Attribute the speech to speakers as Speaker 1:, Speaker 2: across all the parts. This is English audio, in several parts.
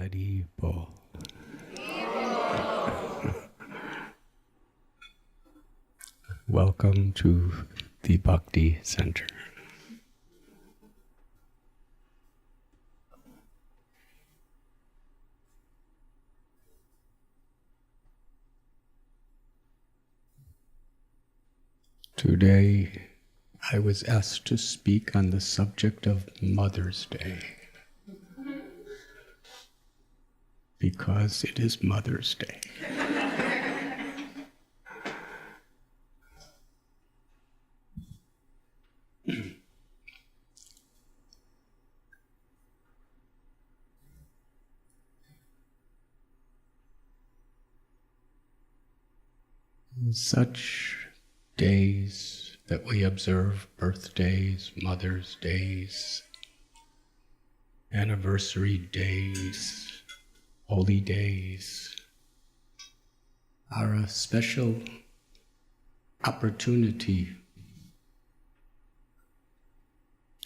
Speaker 1: Hari Bol. Welcome to the Bhakti Center. Today, I was asked to speak on the subject of Mother's Day, because it is Mother's Day. Such days that we observe, birthdays, Mother's Days, anniversary days, holy days, are a special opportunity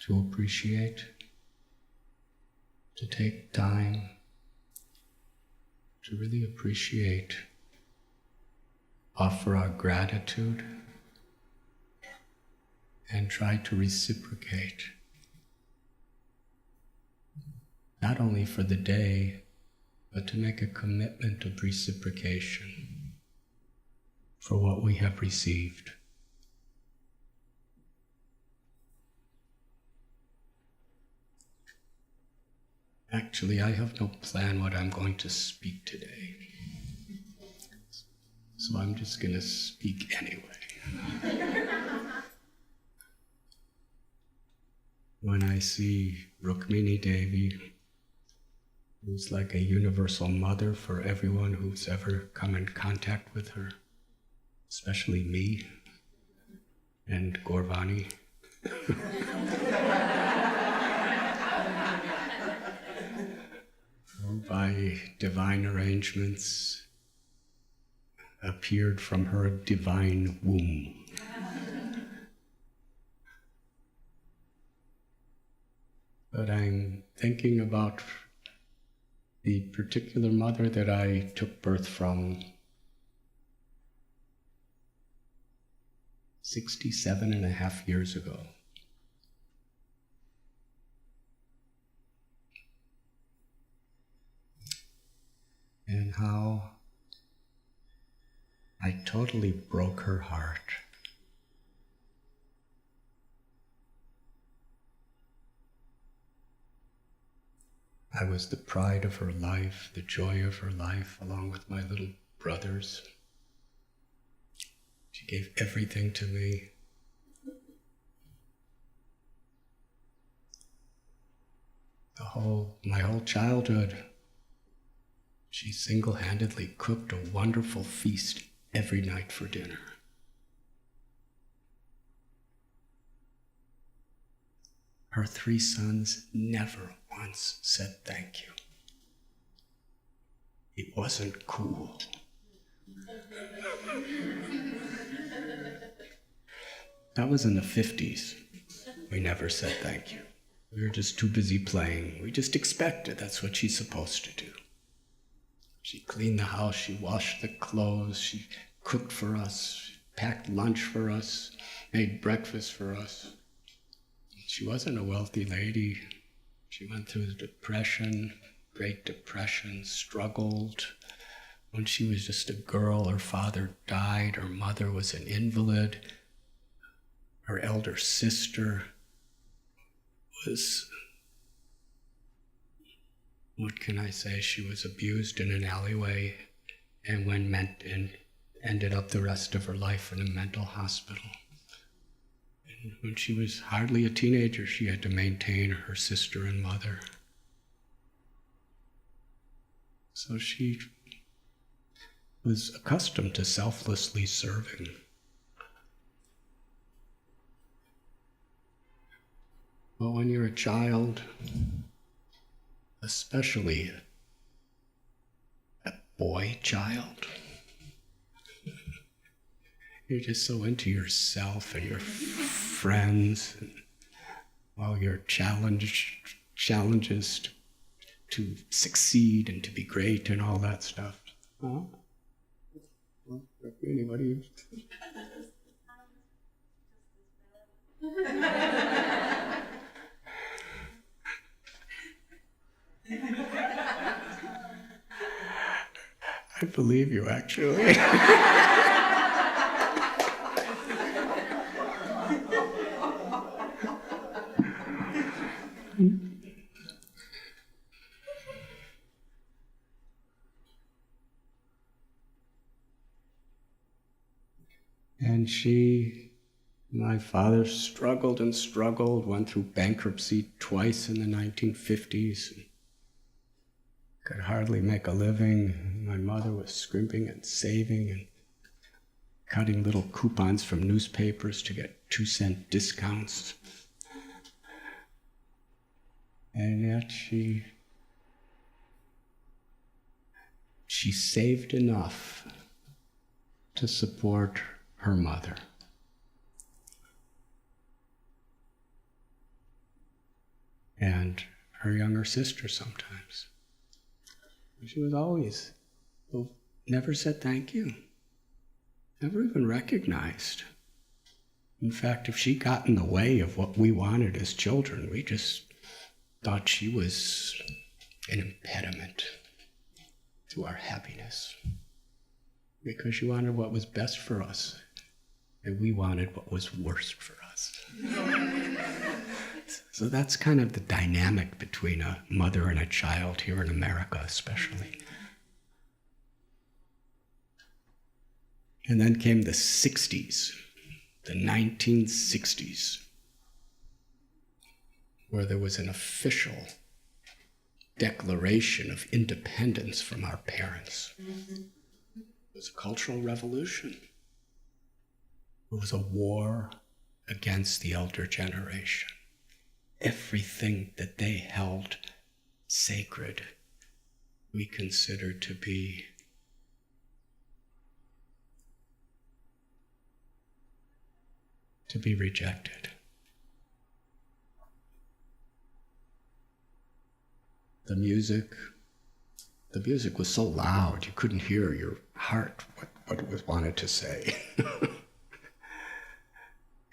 Speaker 1: to appreciate, to take time to really appreciate, offer our gratitude, and try to reciprocate, not only for the day, but to make a commitment of reciprocation for what we have received. Actually, I have no plan what I'm going to speak today, so I'm just going to speak anyway. When I see Rukmini Devi, who's like a universal mother for everyone who's ever come in contact with her, especially me and Gorvani. Who by divine arrangements appeared from her divine womb. But I'm thinking about the particular mother that I took birth from 67.5 years ago. And how I totally broke her heart. I was the pride of her life, the joy of her life, along with my little brothers. She gave everything to me. My whole childhood, she single-handedly cooked a wonderful feast every night for dinner. Her 3 sons never once said thank you. It wasn't cool. That was in the 50s. We never said thank you. We were just too busy playing. We just expected that's what she's supposed to do. She cleaned the house, she washed the clothes, she cooked for us, she packed lunch for us, made breakfast for us. She wasn't a wealthy lady. She went through the depression, Great Depression, struggled. When she was just a girl, her father died, her mother was an invalid. Her elder sister was, what can I say, she was abused in an alleyway and ended up the rest of her life in a mental hospital. When she was hardly a teenager, she had to maintain her sister and mother. So she was accustomed to selflessly serving. But when you're a child, especially a boy child, you're just so into yourself and your friends, and while your challenges to succeed and to be great and all that stuff. Huh? Well, really, what do you... I believe you, actually. And my father struggled and struggled, went through bankruptcy twice in the 1950s. Could hardly make a living. My mother was scrimping and saving and cutting little coupons from newspapers to get 2-cent discounts. And yet she saved enough to support her mother. And her younger sister sometimes. She was always, never said thank you. Never even recognized. In fact, if she got in the way of what we wanted as children, we just thought she was an impediment to our happiness. Because she wanted what was best for us, and we wanted what was worst for us. So that's kind of the dynamic between a mother and a child here in America, especially. And then came the 60s, the 1960s, where there was an official declaration of independence from our parents. It was a cultural revolution. It was a war against the elder generation. Everything that they held sacred, we considered to be rejected. The music was so loud you couldn't hear your heart, what it wanted to say.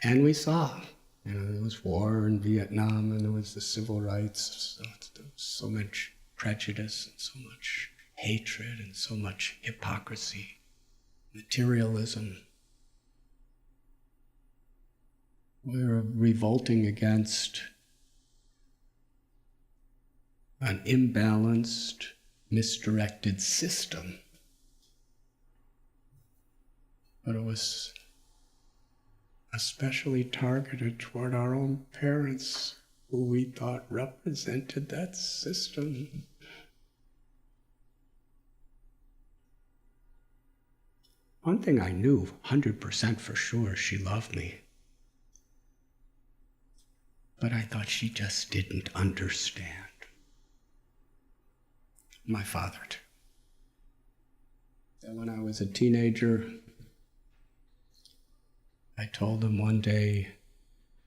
Speaker 1: And we saw, there was war in Vietnam, and there was the civil rights, so there was so much prejudice and so much hatred and so much hypocrisy, materialism. We were revolting against an imbalanced, misdirected system. But it was especially targeted toward our own parents, who we thought represented that system. One thing I knew 100% for sure, she loved me. But I thought she just didn't understand. My father too. And when I was a teenager, I told him one day,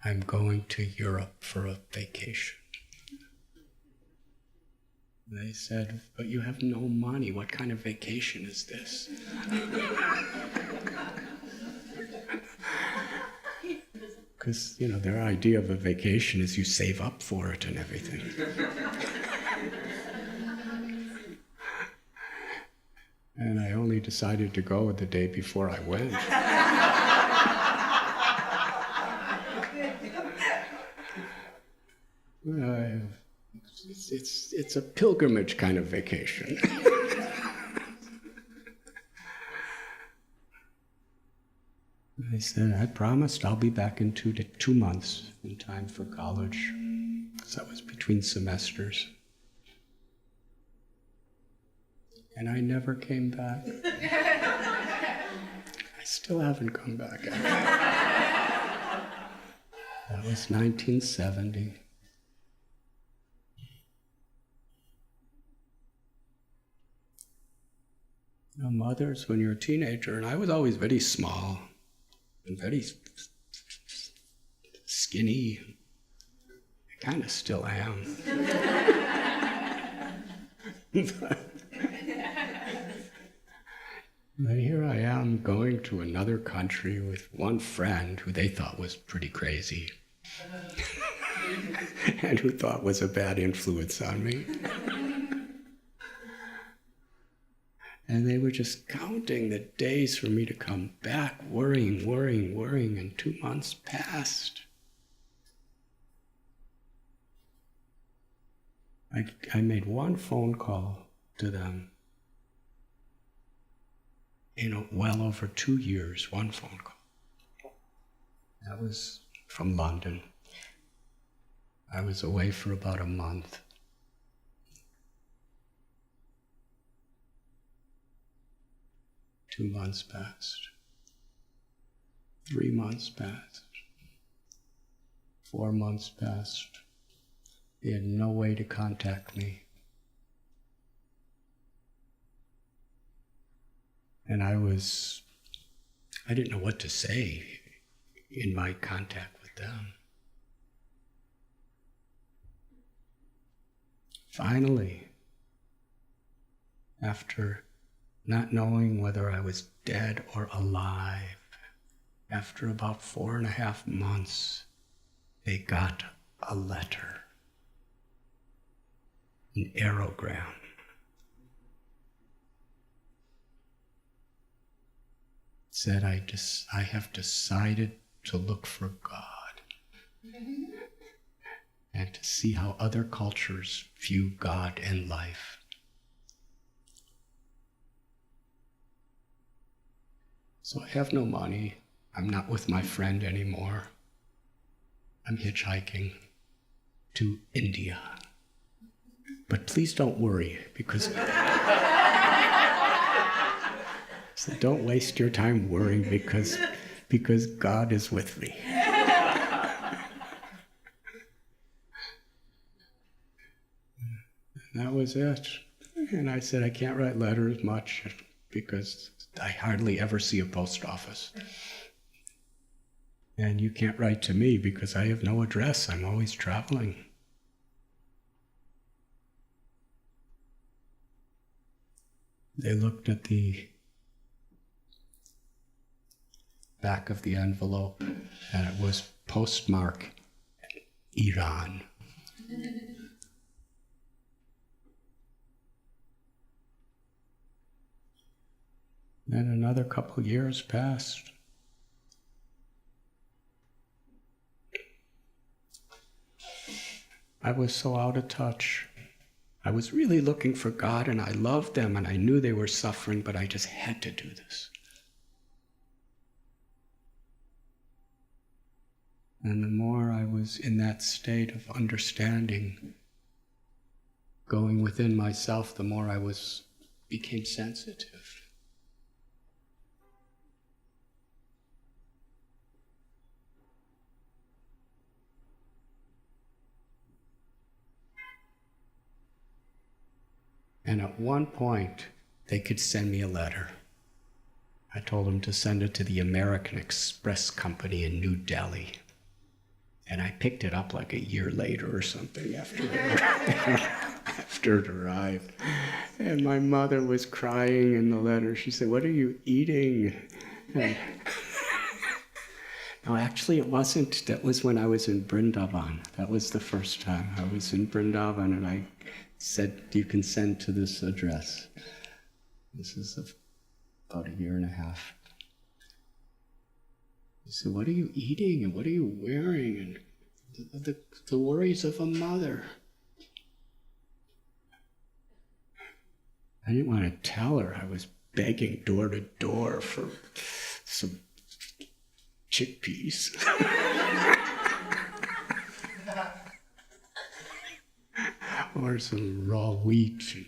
Speaker 1: I'm going to Europe for a vacation. They said, but you have no money. What kind of vacation is this? Because, their idea of a vacation is you save up for it and everything. And I only decided to go the day before I went. It's a pilgrimage kind of vacation. I said, I promised I'll be back in 2 months in time for college. So that was between semesters. And I never came back. I still haven't come back. That was 1970. Mothers, when you're a teenager, and I was always very small and very skinny. I kind of still am. But here I am going to another country with one friend who they thought was pretty crazy and who thought was a bad influence on me. And they were just counting the days for me to come back, worrying, and 2 months passed. I made one phone call to them. Well over 2 years, one phone call. That was from London. I was away for about a month. Two months passed. 3 months passed. 4 months passed. They had no way to contact me. And I didn't know what to say in my contact with them. Finally, after not knowing whether I was dead or alive, after about 4.5 months, they got a letter, an aerogram. Said, I have decided to look for God and to see how other cultures view God and life. So I have no money. I'm not with my friend anymore. I'm hitchhiking to India. But please don't worry, because so don't waste your time worrying, because God is with me. And that was it. And I said, I can't write letters much because I hardly ever see a post office. And you can't write to me because I have no address. I'm always traveling. They looked at the back of the envelope, and it was postmark Iran. Then another couple years passed. I was so out of touch. I was really looking for God, and I loved them, and I knew they were suffering, but I just had to do this. And the more I was in that state of understanding, going within myself, the more I became sensitive. And at one point, they could send me a letter. I told them to send it to the American Express Company in New Delhi. And I picked it up like a year later or something after it arrived. And my mother was crying in the letter. She said, "What are you eating?" And no, actually it wasn't. That was when I was in Vrindavan. That was the first time I was in Vrindavan, and I said, "You can send to this address." This is about 1.5 years. He said, "What are you eating and what are you wearing?" And the worries of a mother. I didn't want to tell her. I was begging door to door for some chickpeas. Or some raw wheat and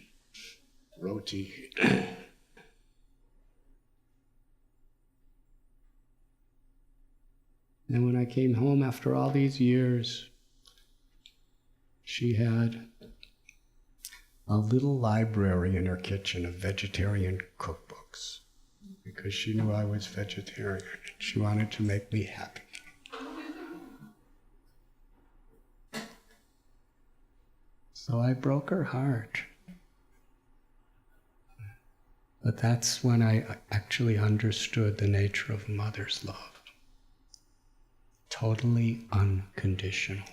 Speaker 1: roti. And when I came home after all these years, she had a little library in her kitchen of vegetarian cookbooks because she knew I was vegetarian. She wanted to make me happy. So I broke her heart. But that's when I actually understood the nature of mother's love. Totally unconditional.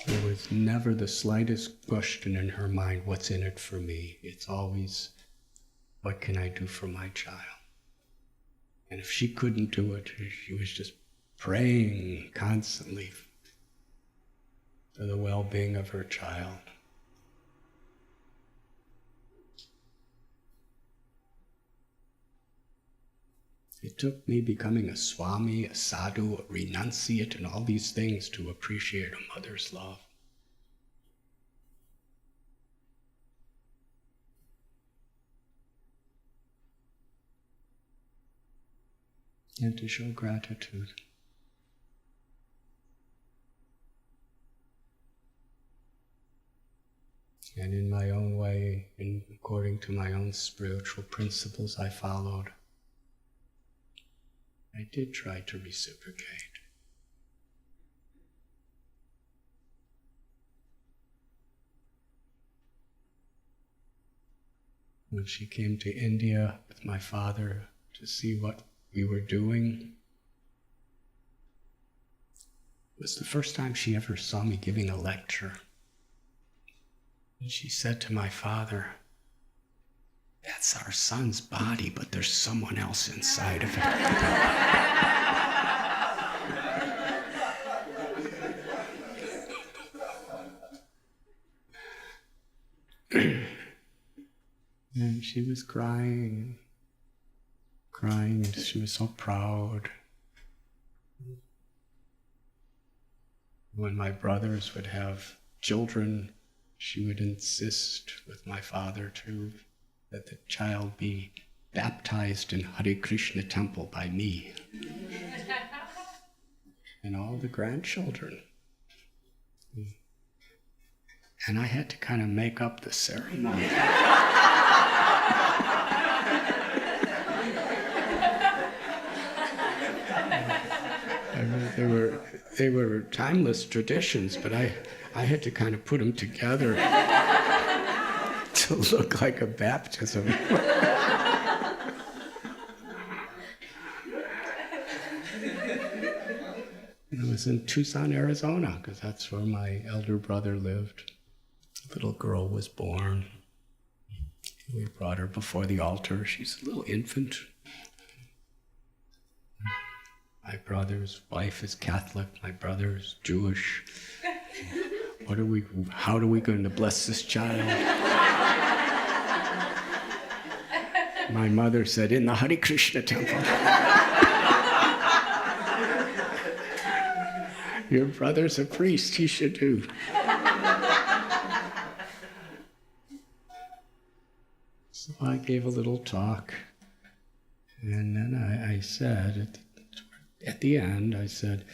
Speaker 1: There was never the slightest question in her mind, what's in it for me? It's always, what can I do for my child? And if she couldn't do it, she was just praying constantly for the well-being of her child. It took me becoming a Swami, a sadhu, a renunciate, and all these things to appreciate a mother's love. And to show gratitude. And in my own way, according to my own spiritual principles I followed, I did try to reciprocate. When she came to India with my father to see what we were doing, it was the first time she ever saw me giving a lecture. And she said to my father, "That's our son's body, but there's someone else inside of it." And she was crying. She was so proud. When my brothers would have children, she would insist with my father too that the child be baptized in Hare Krishna temple by me. And all the grandchildren. And I had to kind of make up the ceremony. They were timeless traditions, but I had to kind of put them together to look like a baptism. It was in Tucson, Arizona, because that's where my elder brother lived. A little girl was born. We brought her before the altar. She's a little infant. My brother's wife is Catholic. My brother is Jewish. How are we going to bless this child? My mother said, in the Hare Krishna temple. Your brother's a priest, he should do. So I gave a little talk, and then I said, at the end, I said,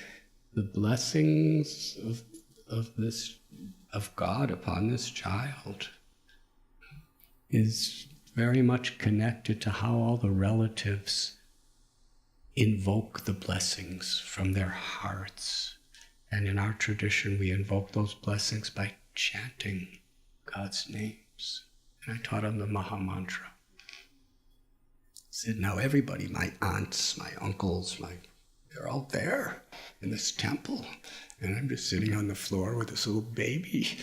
Speaker 1: the blessings of God upon this child is very much connected to how all the relatives invoke the blessings from their hearts. And in our tradition, we invoke those blessings by chanting God's names. And I taught him the Maha Mantra. I said, now everybody, my aunts, my uncles, they're all there in this temple. And I'm just sitting on the floor with this little baby.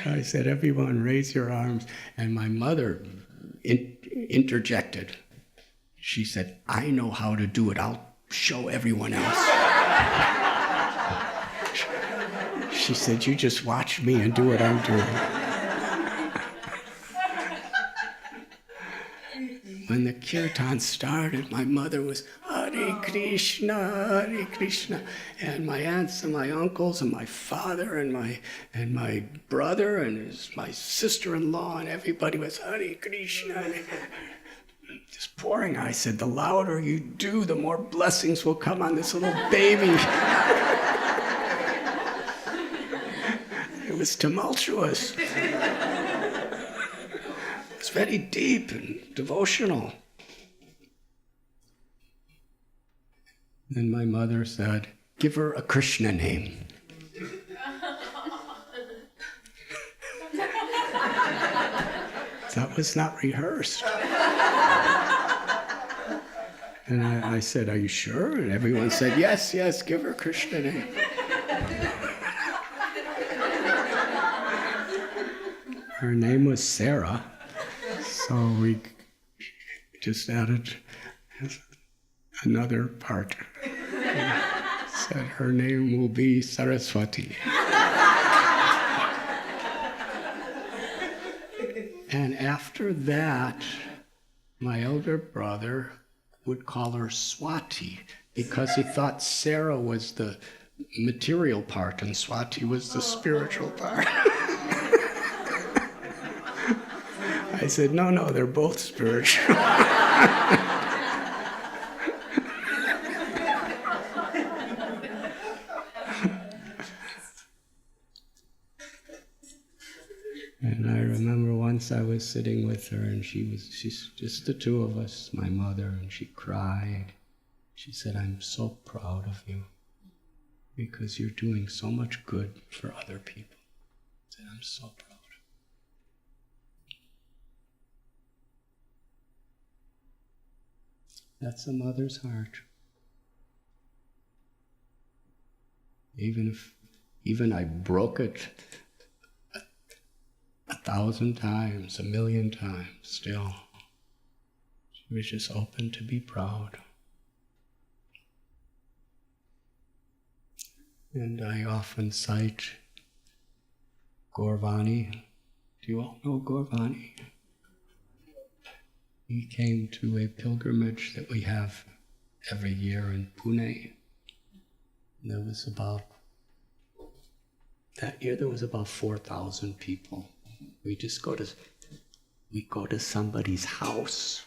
Speaker 1: I said, everyone raise your arms. And my mother interjected. She said, I know how to do it. I'll show everyone else. She said, you just watch me and do what I'm doing. When the kirtan started, my mother was Hare Krishna, and my aunts and my uncles and my father and my brother and my sister-in-law and everybody was Hare Krishna. Just pouring. I said, the louder you do, the more blessings will come on this little baby. It was tumultuous. It's very deep and devotional. Then my mother said, give her a Krishna name. That was not rehearsed. And I said, are you sure? And everyone said, yes, yes, give her Krishna name. Her name was Sarah, so we just added another part. Said her name will be Saraswati. And after that, my elder brother would call her Swati because he thought Sarah was the material part and Swati was the spiritual part. I said, no, they're both spiritual. And I remember once I was sitting with her and she's just the two of us, my mother, and she cried. She said, I'm so proud of you because you're doing so much good for other people. I said, I'm so proud. That's a mother's heart. Even I broke it 1,000 times, 1,000,000 times, still. She was just open to be proud. And I often cite Gaurvani. Do you all know Gaurvani? He came to a pilgrimage that we have every year in Pune. There was about 4,000 people. We go to somebody's house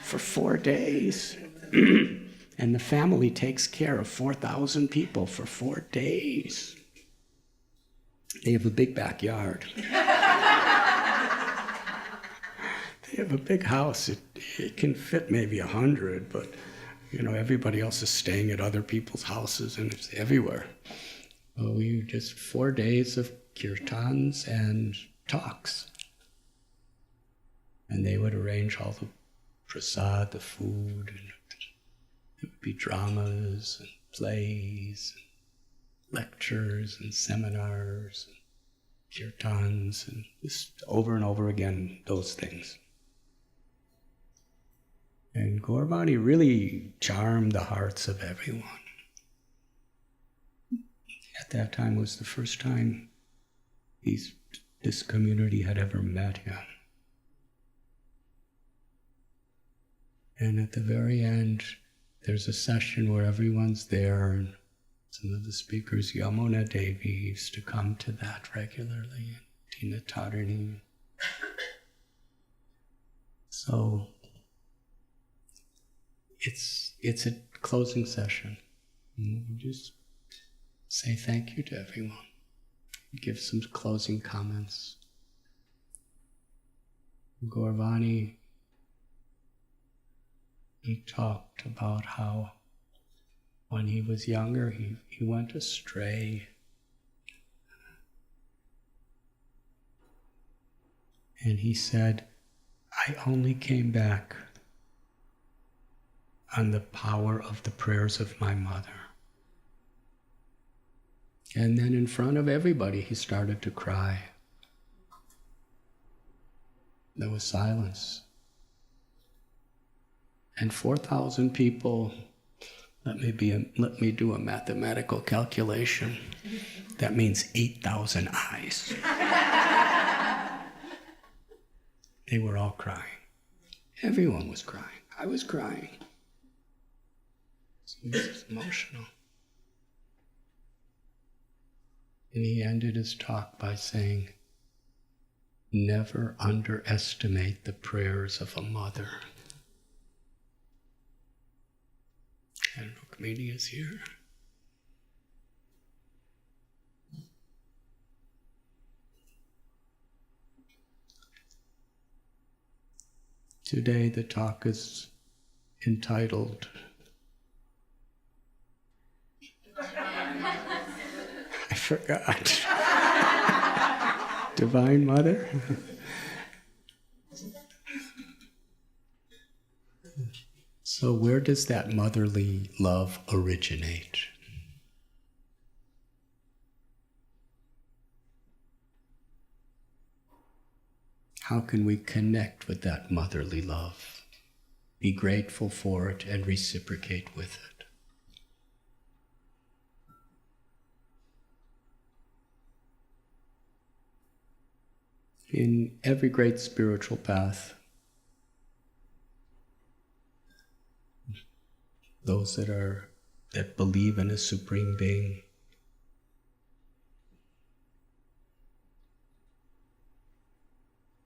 Speaker 1: for 4 days. And the family takes care of 4,000 people for 4 days. They have a big backyard. They have a big house. It can fit maybe 100, but everybody else is staying at other people's houses and it's everywhere. Well, we just 4 days of kirtans and talks. And they would arrange all the prasad, the food, and it would be dramas and plays, and lectures and seminars, and kirtans, and just over and over again, those things. And Gaurvani really charmed the hearts of everyone. At that time was the first time this community had ever met him. And at the very end, there's a session where everyone's there, and some of the speakers, Yamuna Devi used to come to that regularly, and Tina Tarini. So it's a closing session. We just say thank you to everyone. Give some closing comments. Gaurvani, he talked about how when he was younger, he went astray. And he said, I only came back on the power of the prayers of my mother. And then in front of everybody, he started to cry. There was silence. And 4,000 people, let me do a mathematical calculation. That means 8,000 eyes. They were all crying. Everyone was crying. I was crying. It was emotional. And he ended his talk by saying, never underestimate the prayers of a mother. And Rukmini is here. Today the talk is entitled I forgot. Divine Mother? So where does that motherly love originate? How can we connect with that motherly love, be grateful for it, and reciprocate with it? In every great spiritual path, those that believe in a supreme being,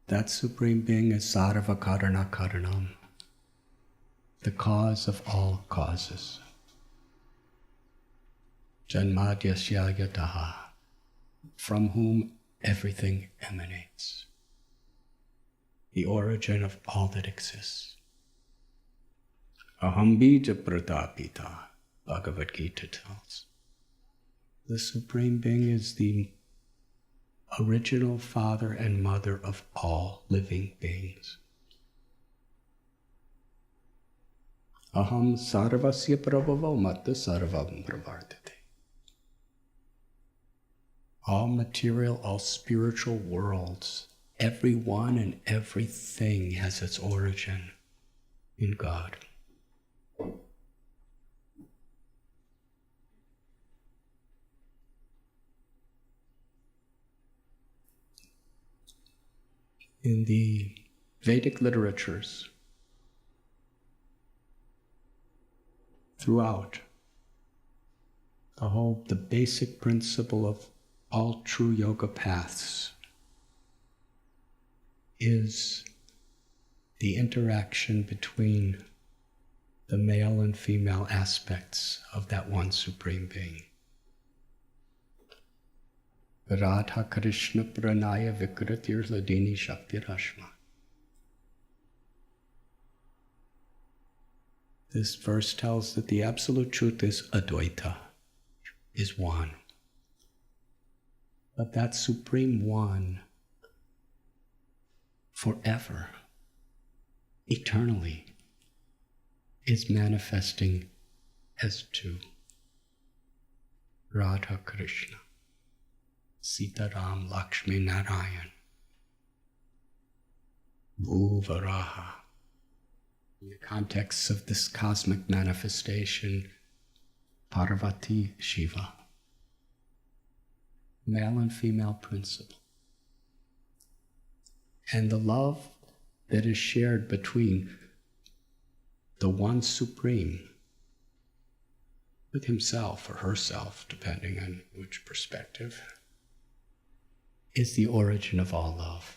Speaker 1: that supreme being is sarva karana karanam, the cause of all causes. Janmadyasya yataha, from whom everything emanates, the origin of all that exists. Aham bija pratapita, Bhagavad Gita tells. The Supreme Being is the original father and mother of all living beings. Aham sarvasya prabhavo matta sarvam pravartate. All material, all spiritual worlds, everyone and everything has its origin in God. In the Vedic literatures, throughout, the basic principle of all true yoga paths is the interaction between the male and female aspects of that one Supreme Being. Radha Krishna Pranaya Vikratir Ladini Shakti Rashma. This verse tells that the absolute truth is Advaita, is one. But that Supreme One, forever, eternally, is manifesting as two. Radha Krishna, Sita Ram, Lakshmi Narayan, Bhuvaraha. In the context of this cosmic manifestation, Parvati, Shiva. Male and female principle. And the love that is shared between the one Supreme with himself or herself, depending on which perspective, is the origin of all love.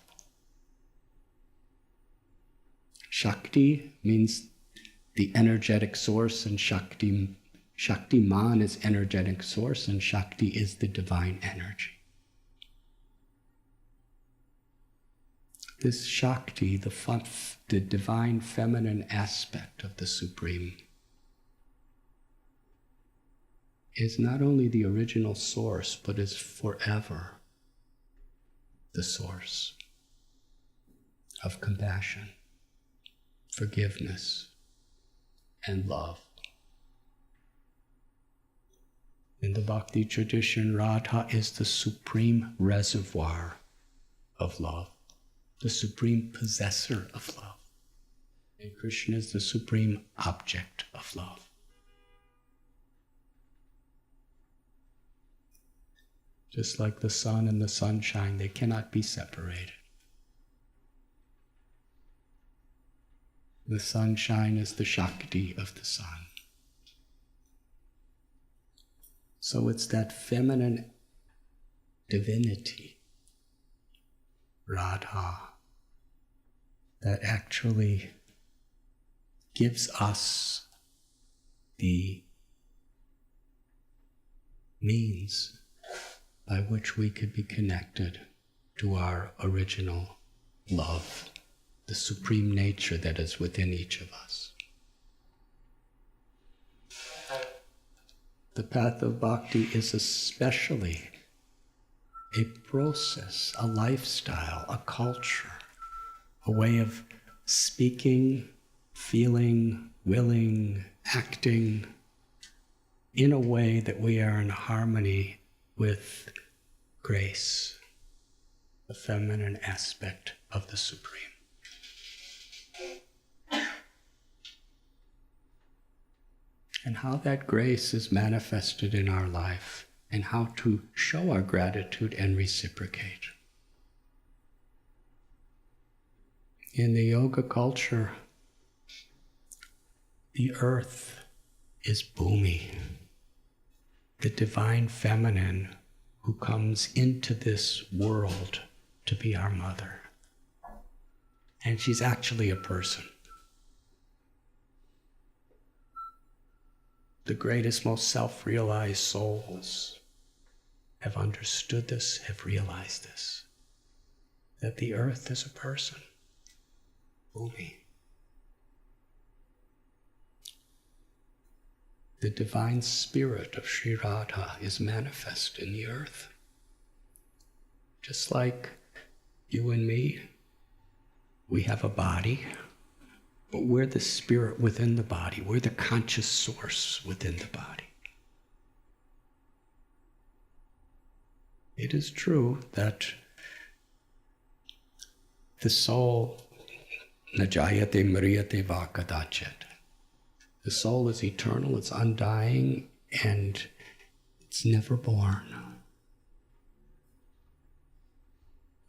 Speaker 1: Shakti means the energetic source, and Shaktiman is energetic source, and Shakti is the divine energy. This Shakti, the divine feminine aspect of the Supreme, is not only the original source, but is forever the source of compassion, forgiveness, and love. In the Bhakti tradition, Radha is the supreme reservoir of love, the supreme possessor of love, and Krishna is the supreme object of love. Just like the sun and the sunshine, they cannot be separated. The sunshine is the Shakti of the sun. So it's that feminine divinity, Radha, that actually gives us the means by which we could be connected to our original love, the supreme nature that is within each of us. The path of bhakti is especially a process, a lifestyle, a culture, a way of speaking, feeling, willing, acting in a way that we are in harmony with grace, the feminine aspect of the Supreme. And how that grace is manifested in our life, and how to show our gratitude and reciprocate. In the yoga culture, the earth is Bhumi, the divine feminine who comes into this world to be our mother. And she's actually a person. The greatest, most self-realized souls have understood this, have realized this, that the earth is a person, Bhumi. The divine spirit of Sri Radha is manifest in the earth. Just like you and me, we have a body, but we're the spirit within the body. We're the conscious source within the body. It is true that the soul, najayate mariyate va kadachet. The soul is eternal, it's undying, and it's never born.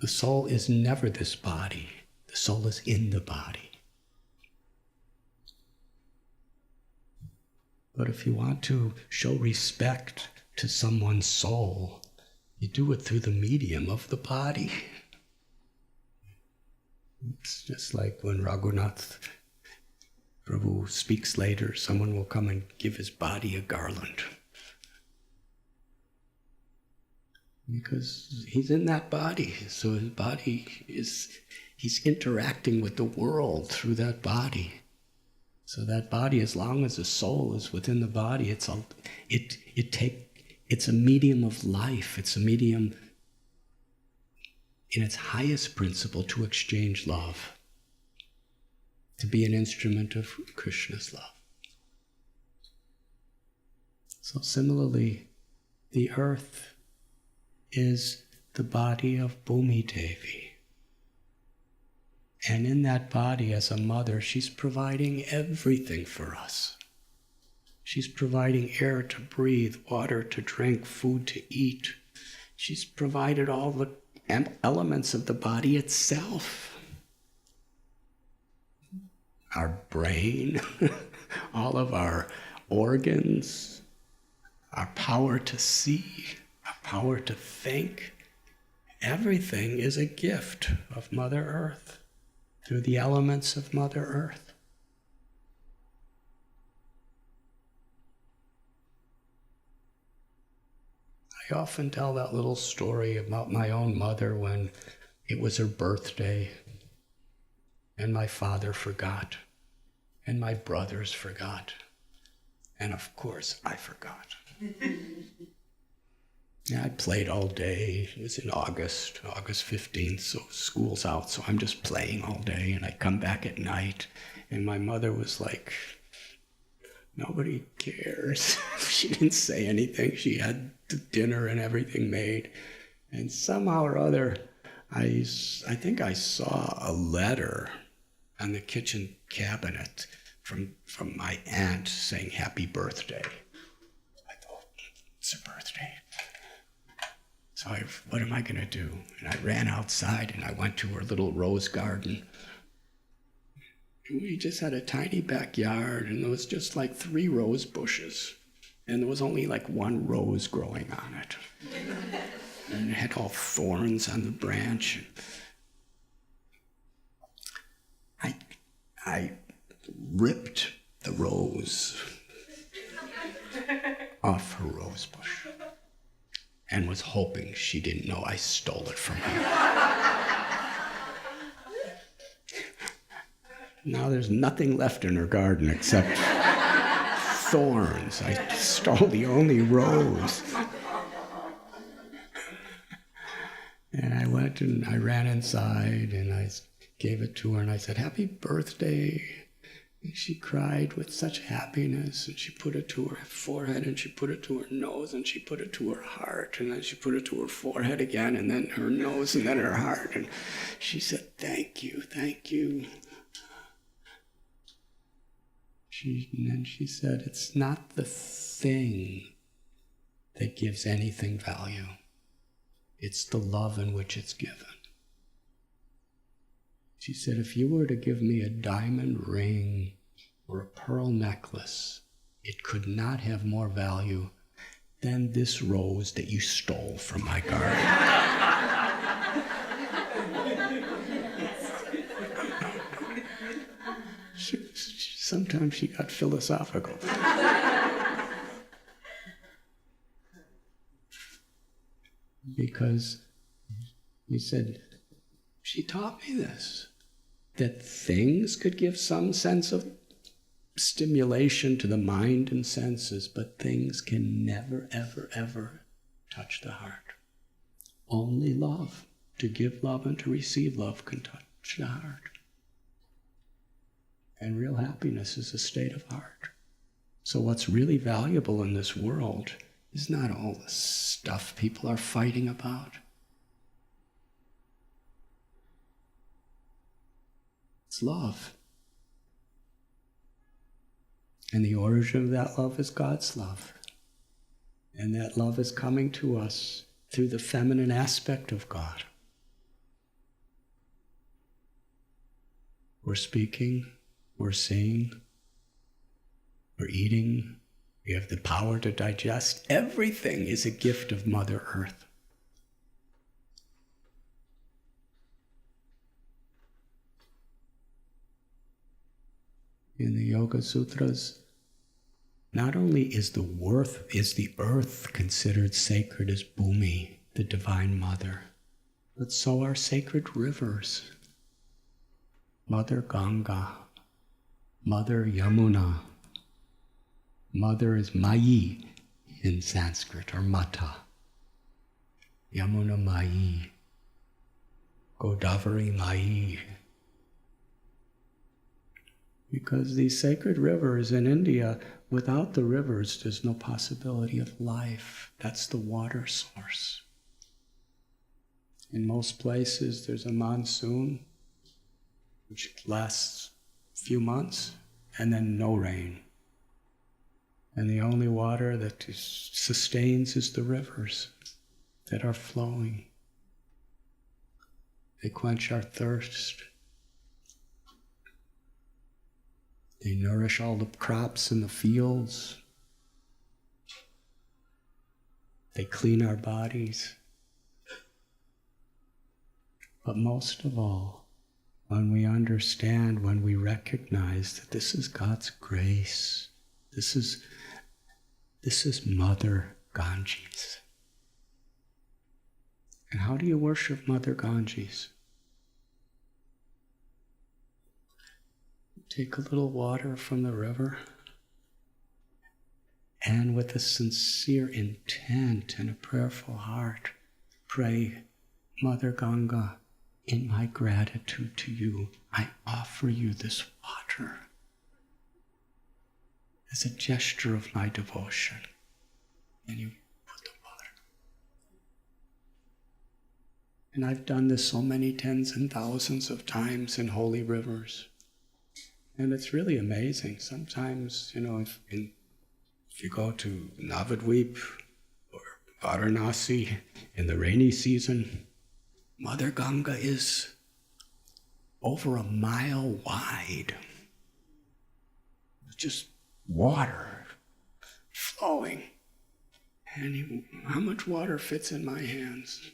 Speaker 1: The soul is never this body. The soul is in the body. But if you want to show respect to someone's soul, you do it through the medium of the body. It's just like when Radhanath Prabhu speaks later, someone will come and give his body a garland. Because he's in that body, so his body he's interacting with the world through that body. So that body, as long as the soul is within the body, it's a medium of life. It's a medium in its highest principle to exchange love, to be an instrument of Krishna's love. So similarly, the earth is the body of Bhumi Devi. And in that body, as a mother, she's providing everything for us. She's providing air to breathe, water to drink, food to eat. She's provided all the elements of the body itself. Our brain, all of our organs, our power to see, our power to think. Everything is a gift of Mother Earth, through the elements of Mother Earth. I often tell that little story about my own mother when it was her birthday, and my father forgot, and my brothers forgot, and of course I forgot. Yeah, I played all day. It was in August 15th, so school's out, so I'm just playing all day, and I come back at night, and my mother was like, nobody cares. She didn't say anything. She had the dinner and everything made, and somehow or other, I think I saw a letter on the kitchen cabinet from my aunt saying happy birthday. I thought, it's her birthday. So what am I going to do? And I ran outside and I went to her little rose garden. And we just had a tiny backyard, and there was just like 3 rose bushes. And there was only like 1 rose growing on it. And it had all thorns on the branch. I ripped the rose off her rose bush, and was hoping she didn't know I stole it from her. Now there's nothing left in her garden except thorns. I stole the only rose. went and I ran inside and I gave it to her and I said, "Happy birthday." And she cried with such happiness, and she put it to her forehead, and she put it to her nose, and she put it to her heart, and then she put it to her forehead again, and then her nose, and then her heart. And she said, "Thank you, thank you." And then she said, "It's not the thing that gives anything value. It's the love in which it's given." She said, "If you were to give me a diamond ring or a pearl necklace, it could not have more value than this rose that you stole from my garden." Sometimes she got philosophical. Because he said, she taught me this, that things could give some sense of stimulation to the mind and senses, but things can never, ever, ever touch the heart. Only love, to give love and to receive love, can touch the heart. And real happiness is a state of heart. So what's really valuable in this world is not all the stuff people are fighting about. It's love. And the origin of that love is God's love. And that love is coming to us through the feminine aspect of God. We're speaking, we're seeing, we're eating, we have the power to digest. Everything is a gift of Mother Earth. In the Yoga Sutras, not only is the earth considered sacred as Bhumi, the Divine Mother, but so are sacred rivers. Mother Ganga, Mother Yamuna. Mother is Mayi in Sanskrit, or Mata. Yamuna Mayi, Godavari Mayi. Because these sacred rivers in India, without the rivers, there's no possibility of life. That's the water source. In most places, there's a monsoon, which lasts a few months, and then no rain. And the only water that sustains is the rivers that are flowing. They quench our thirst. They nourish all the crops in the fields. They clean our bodies. But most of all, when we understand, when we recognize that this is God's grace, this is Mother Ganges. And how do you worship Mother Ganges? Take a little water from the river, and with a sincere intent and a prayerful heart, pray, Mother Ganga, in my gratitude to you, I offer you this water as a gesture of my devotion. And you put the water. And I've done this so many tens and thousands of times in holy rivers. And it's really amazing. Sometimes, if you go to Navadvip or Varanasi in the rainy season, Mother Ganga is over a mile wide. It's just water flowing. And how much water fits in my hands?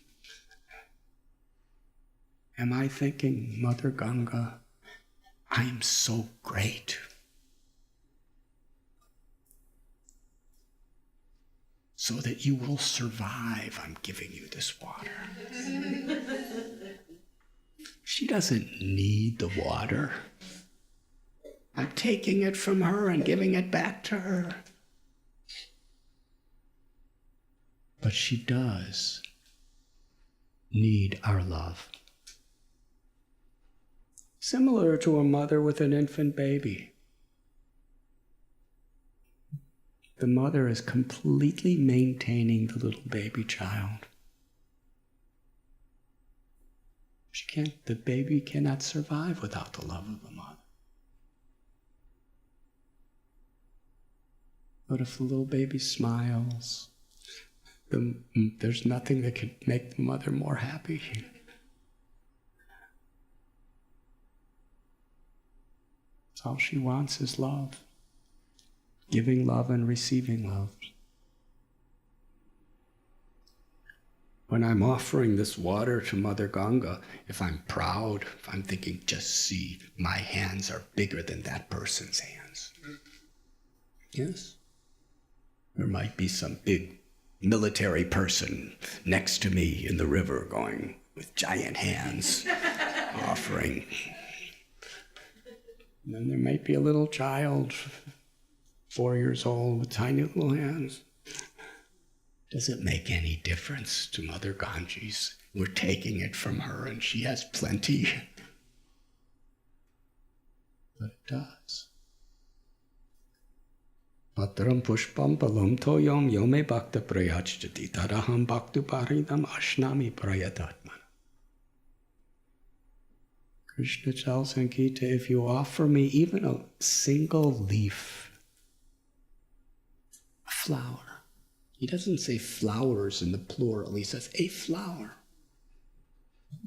Speaker 1: Am I thinking, Mother Ganga, I am so great. So that you will survive, I'm giving you this water. She doesn't need the water. I'm taking it from her and giving it back to her. But she does. need our love. Similar to a mother with an infant baby. The mother is completely maintaining the little baby child. The baby cannot survive without the love of the mother. But if the little baby smiles, there's nothing that could make the mother more happy. All she wants is love. Giving love and receiving love. When I'm offering this water to Mother Ganga, if I'm proud, if I'm thinking, just see, my hands are bigger than that person's hands. Yes? There might be some big military person next to me in the river going with giant hands, offering. And then there might be a little child, 4 years old, with tiny little hands. Does it make any difference to Mother Ganges? We're taking it from her and she has plenty. But it does. Patram pushpam palam toyam yome bhakta prayachjati taraham bhaktu paridam ashnami prayatatmana. Krishna tells in Gita, if you offer me even a single leaf, a flower. He doesn't say flowers in the plural, he says a flower.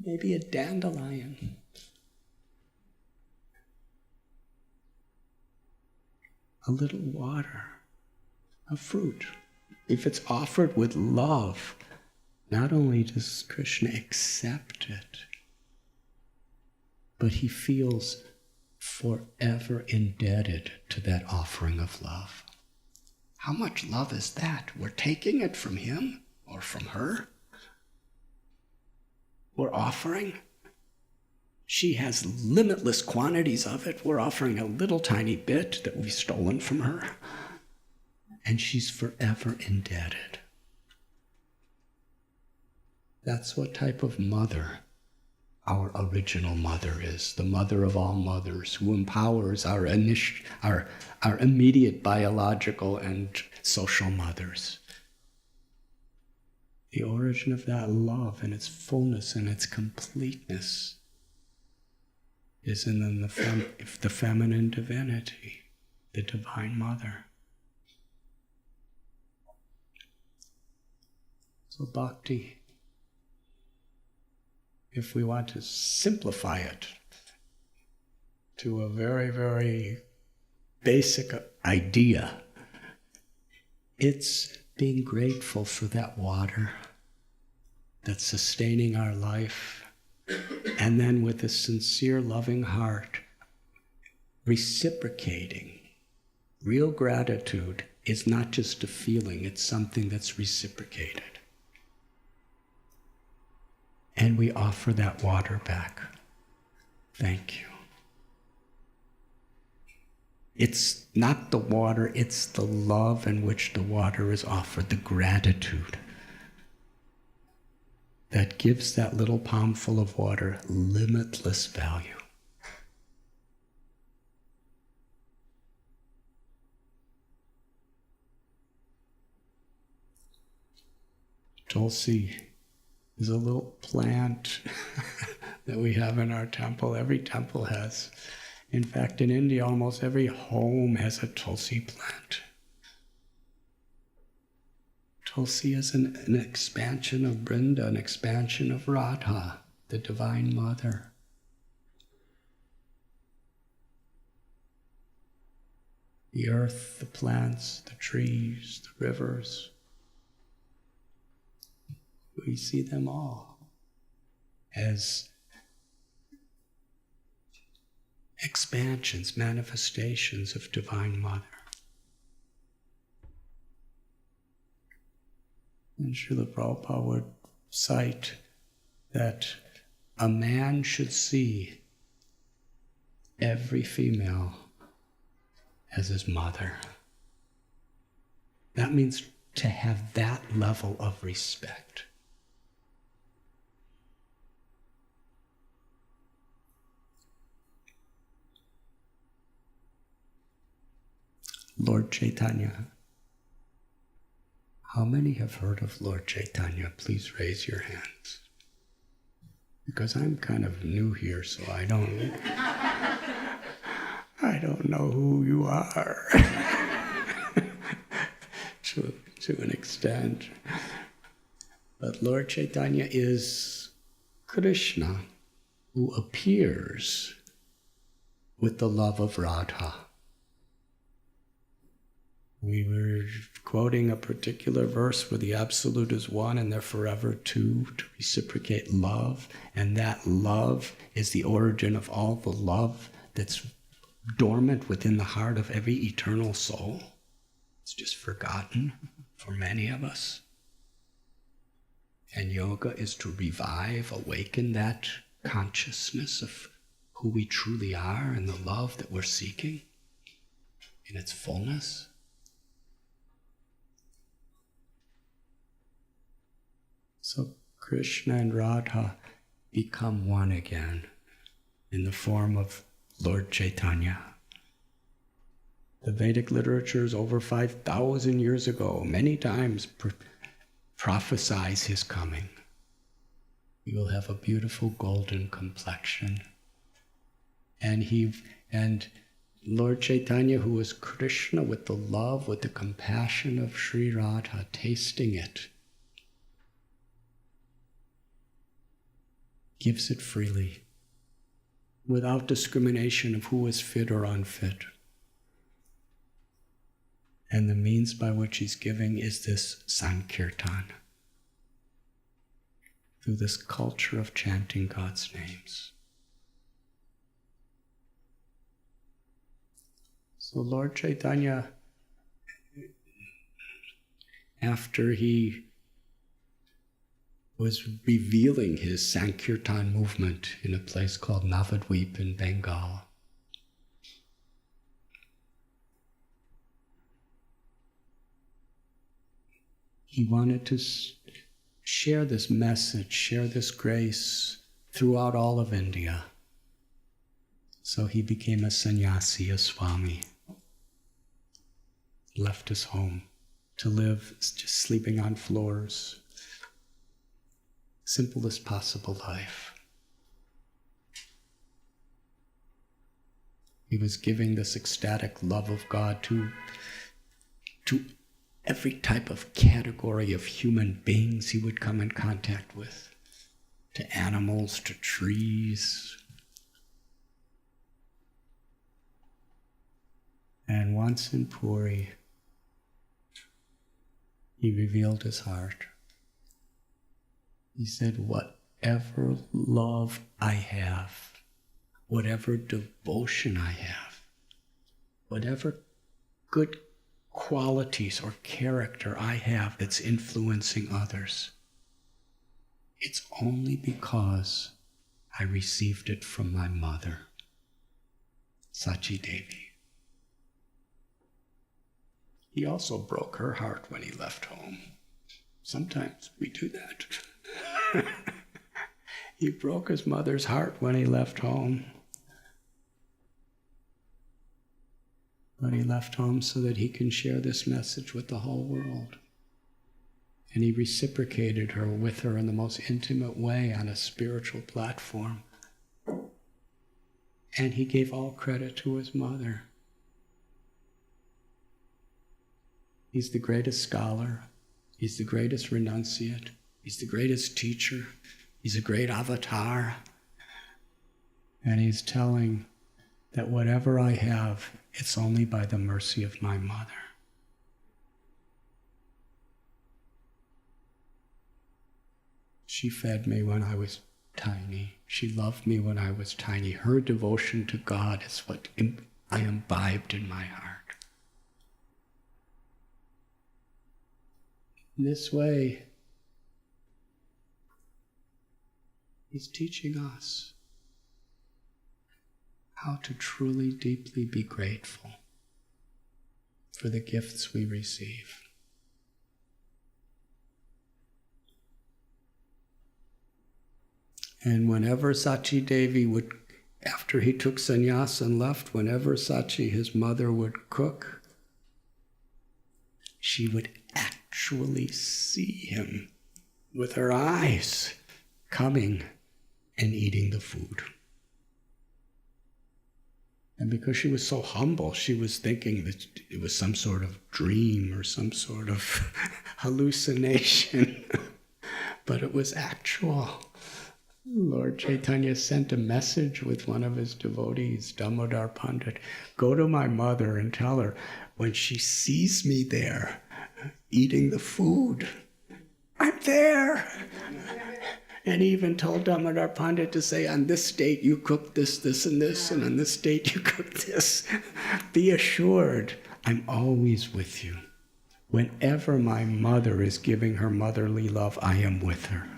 Speaker 1: Maybe a dandelion. A little water, a fruit. If it's offered with love, not only does Krishna accept it, but he feels forever indebted to that offering of love. How much love is that? We're taking it from him or from her. We're offering. She has limitless quantities of it. We're offering a little tiny bit that we've stolen from her. And she's forever indebted. That's what type of mother our original mother is, the mother of all mothers, who empowers our immediate biological and social mothers. The origin of that love and its fullness and its completeness is in the feminine divinity, the Divine Mother. So bhakti, if we want to simplify it to a very, very basic idea, it's being grateful for that water that's sustaining our life, and then with a sincere, loving heart, reciprocating. Real gratitude is not just a feeling, it's something that's reciprocated. And we offer that water back. Thank you. It's not the water, it's the love in which the water is offered, the gratitude that gives that little palmful of water limitless value. Tulsi is a little plant that we have in our temple. Every temple has. In fact, in India, almost every home has a Tulsi plant. Tulsi is an expansion of Brinda, an expansion of Radha, the Divine Mother. The earth, the plants, the trees, the rivers, we see them all as expansions, manifestations of Divine Mother. And Srila Prabhupada would cite that a man should see every female as his mother. That means to have that level of respect. Lord Chaitanya. How many have heard of Lord Chaitanya? Please raise your hands. Because I'm kind of new here, so I don't know who you are to an extent. But Lord Chaitanya is Krishna who appears with the love of Radha. We were quoting a particular verse where the Absolute is one and they're forever two, to reciprocate love, and that love is the origin of all the love that's dormant within the heart of every eternal soul. It's just forgotten for many of us. And yoga is to revive, awaken that consciousness of who we truly are and the love that we're seeking in its fullness. So Krishna and Radha become one again in the form of Lord Chaitanya. The Vedic literatures over 5,000 years ago many times prophesies his coming. He will have a beautiful golden complexion. And Lord Chaitanya, who is Krishna with the love, with the compassion of Sri Radha, tasting it, gives it freely, without discrimination of who is fit or unfit. And the means by which he's giving is this Sankirtan, through this culture of chanting God's names. So Lord Chaitanya, after he was revealing his Sankirtan movement in a place called Navadvip in Bengal, he wanted to share this message, share this grace throughout all of India. So he became a sannyasi, a Swami. Left his home to live just sleeping on floors. Simplest possible life. He was giving this ecstatic love of God to every type of category of human beings he would come in contact with, to animals, to trees. And once in Puri, he revealed his heart. He said, whatever love I have, whatever devotion I have, whatever good qualities or character I have that's influencing others, it's only because I received it from my mother, Sachi Devi. He also broke her heart when he left home. Sometimes we do that. He broke his mother's heart when he left home. But he left home so that he can share this message with the whole world. And he reciprocated her with her in the most intimate way on a spiritual platform. And he gave all credit to his mother. He's the greatest scholar. He's the greatest renunciate. He's the greatest teacher. He's a great avatar. And he's telling that whatever I have, it's only by the mercy of my mother. She fed me when I was tiny. She loved me when I was tiny. Her devotion to God is what I imbibed in my heart. In this way, he's teaching us how to truly, deeply be grateful for the gifts we receive. And whenever Sachi Devi would, after he took sannyas and left, whenever Sachi, his mother, would cook, she would actually see him with her eyes coming and eating the food. And because she was so humble, she was thinking that it was some sort of dream or some sort of hallucination. But it was actual. Lord Chaitanya sent a message with one of his devotees, Damodar Pandit. Go to my mother and tell her, when she sees me there eating the food, I'm there. And he even told Damodar Pandit to say, on this date you cook this, this, and this, and on this date you cook this. Be assured, I'm always with you. Whenever my mother is giving her motherly love, I am with her.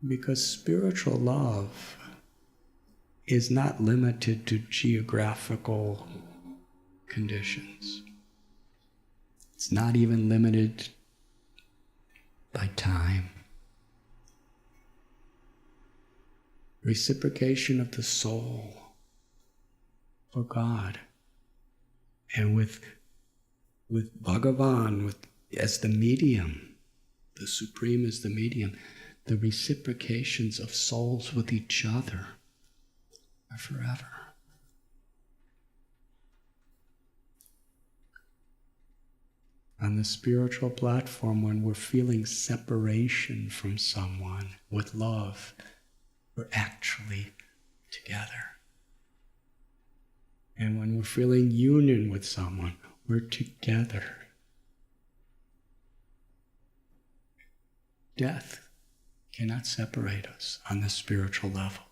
Speaker 1: Because spiritual love is not limited to geographical conditions. It's not even limited by time. Reciprocation of the soul for God. And with Bhagavan as the medium, the Supreme as the medium, the reciprocations of souls with each other are forever. On the spiritual platform, when we're feeling separation from someone with love, we're actually together. And when we're feeling union with someone, we're together. Death cannot separate us on the spiritual level.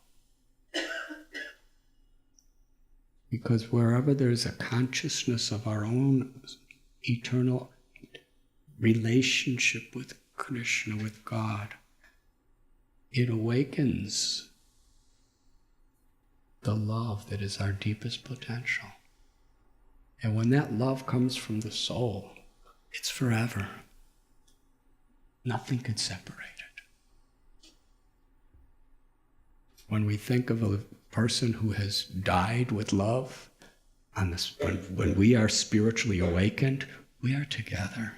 Speaker 1: Because wherever there's a consciousness of our own eternal relationship with Krishna, with God, it awakens the love that is our deepest potential. And when that love comes from the soul, it's forever. Nothing can separate it. When we think of a person who has died with love, when we are spiritually awakened, we are together.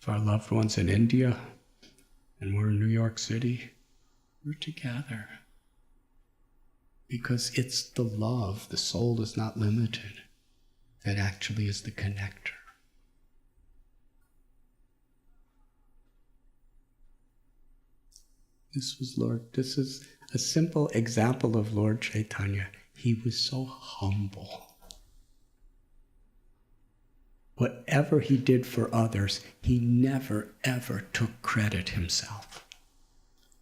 Speaker 1: If our loved ones in India and we're in New York City, we're together. Because it's the love, the soul is not limited, that actually is the connector. This is a simple example of Lord Chaitanya. He was so humble. Whatever he did for others, he never ever took credit himself.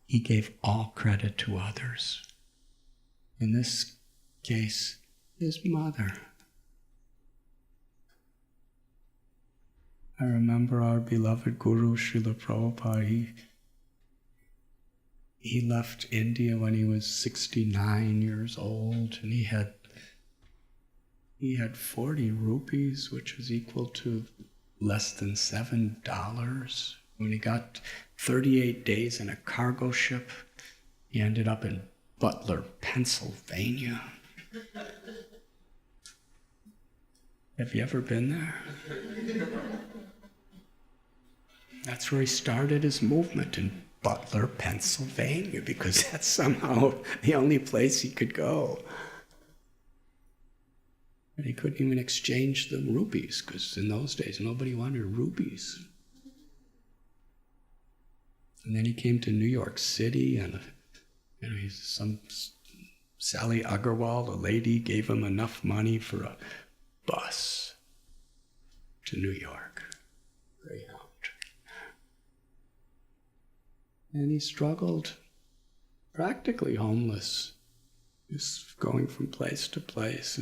Speaker 1: He gave all credit to others. In this case, his mother. I remember our beloved Guru, Srila Prabhupada, he left India when he was 69 years old, and he had 40 rupees, which was equal to less than $7. When he got 38 days in a cargo ship, he ended up in Butler, Pennsylvania. Have you ever been there? That's where he started his movement, in Butler, Pennsylvania, because that's somehow the only place he could go. And he couldn't even exchange the rupees, because in those days nobody wanted rupees. And then he came to New York City, and some Sally Agarwal, a lady, gave him enough money for a bus to New York. Greyhound. And he struggled, practically homeless, just going from place to place.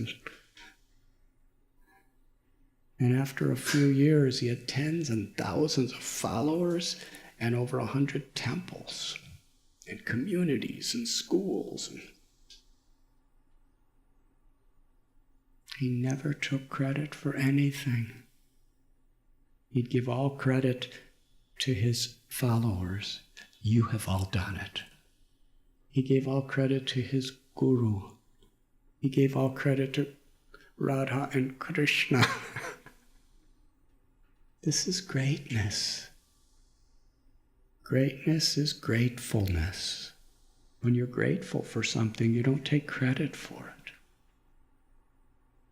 Speaker 1: And after a few years, he had tens and thousands of followers and over 100 temples and communities and schools. And he never took credit for anything. He'd give all credit to his followers. You have all done it. He gave all credit to his guru. He gave all credit to Radha and Krishna. This is greatness. Greatness is gratefulness. When you're grateful for something, you don't take credit for it.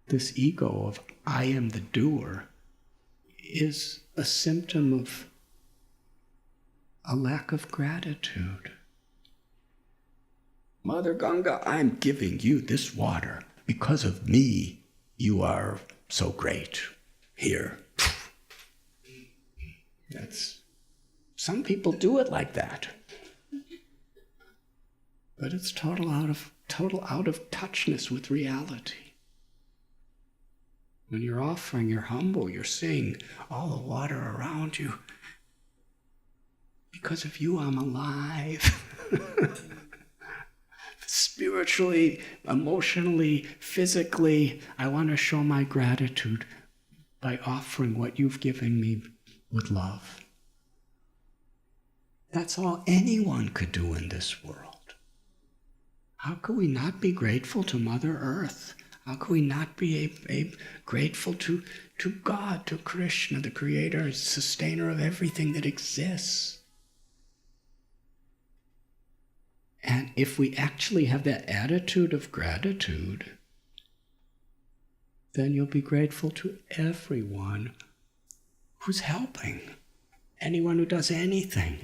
Speaker 1: This ego of I am the doer is a symptom of a lack of gratitude. Mother Ganga, I'm giving you this water. Because of me, you are so great. Here. Some people do it like that. But it's total out of touchness with reality. When you're offering, you're humble, you're seeing all the water around you. Because of you, I'm alive. Spiritually, emotionally, physically, I want to show my gratitude by offering what you've given me with love. That's all anyone could do in this world. How could we not be grateful to Mother Earth? How could we not be grateful to God, to Krishna, the creator, sustainer of everything that exists? And if we actually have that attitude of gratitude, then you'll be grateful to everyone who's helping, anyone who does anything.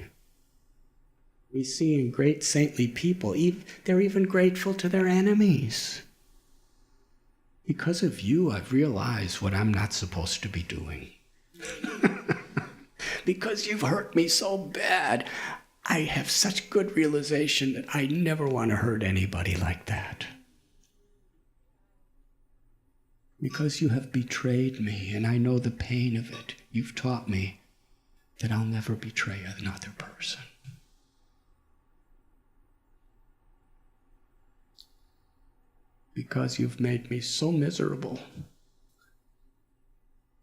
Speaker 1: We see in great saintly people, they're even grateful to their enemies. Because of you, I've realized what I'm not supposed to be doing. Because you've hurt me so bad, I have such good realization that I never want to hurt anybody like that. Because you have betrayed me, and I know the pain of it, you've taught me that I'll never betray another person. Because you've made me so miserable,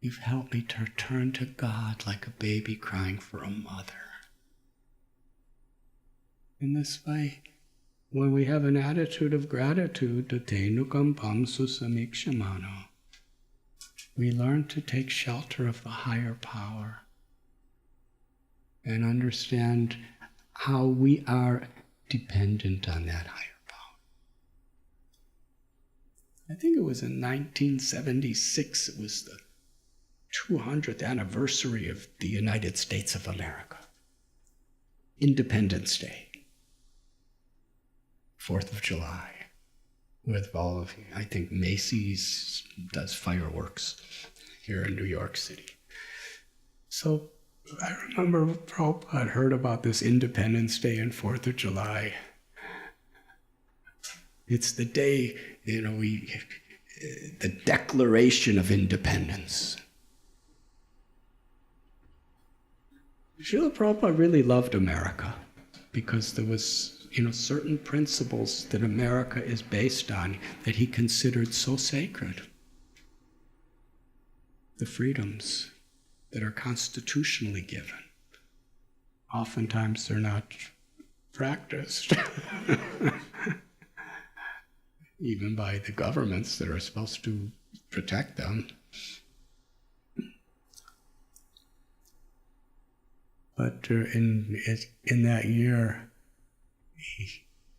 Speaker 1: you've helped me to turn to God like a baby crying for a mother. In this way, when we have an attitude of gratitude, we learn to take shelter of the higher power and understand how we are dependent on that higher power. I think it was in 1976, it was the 200th anniversary of the United States of America. Independence Day. 4th of July, with all of you. I think Macy's does fireworks here in New York City. So I remember Prabhupada heard about this Independence Day and 4th of July. It's the day, the Declaration of Independence. Srila Prabhupada really loved America because there was certain principles that America is based on that he considered so sacred. The freedoms that are constitutionally given. Oftentimes they're not practiced. Even by the governments that are supposed to protect them. But in that year,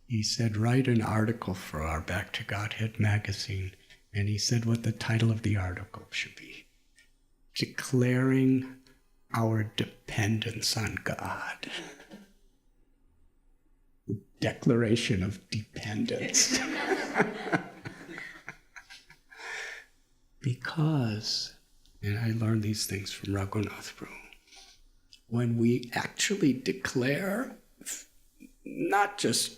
Speaker 1: he said, write an article for our Back to Godhead magazine. And he said what the title of the article should be. Declaring our dependence on God. The Declaration of Dependence. Because, and I learned these things from Radhanath Swami, when we actually declare, not just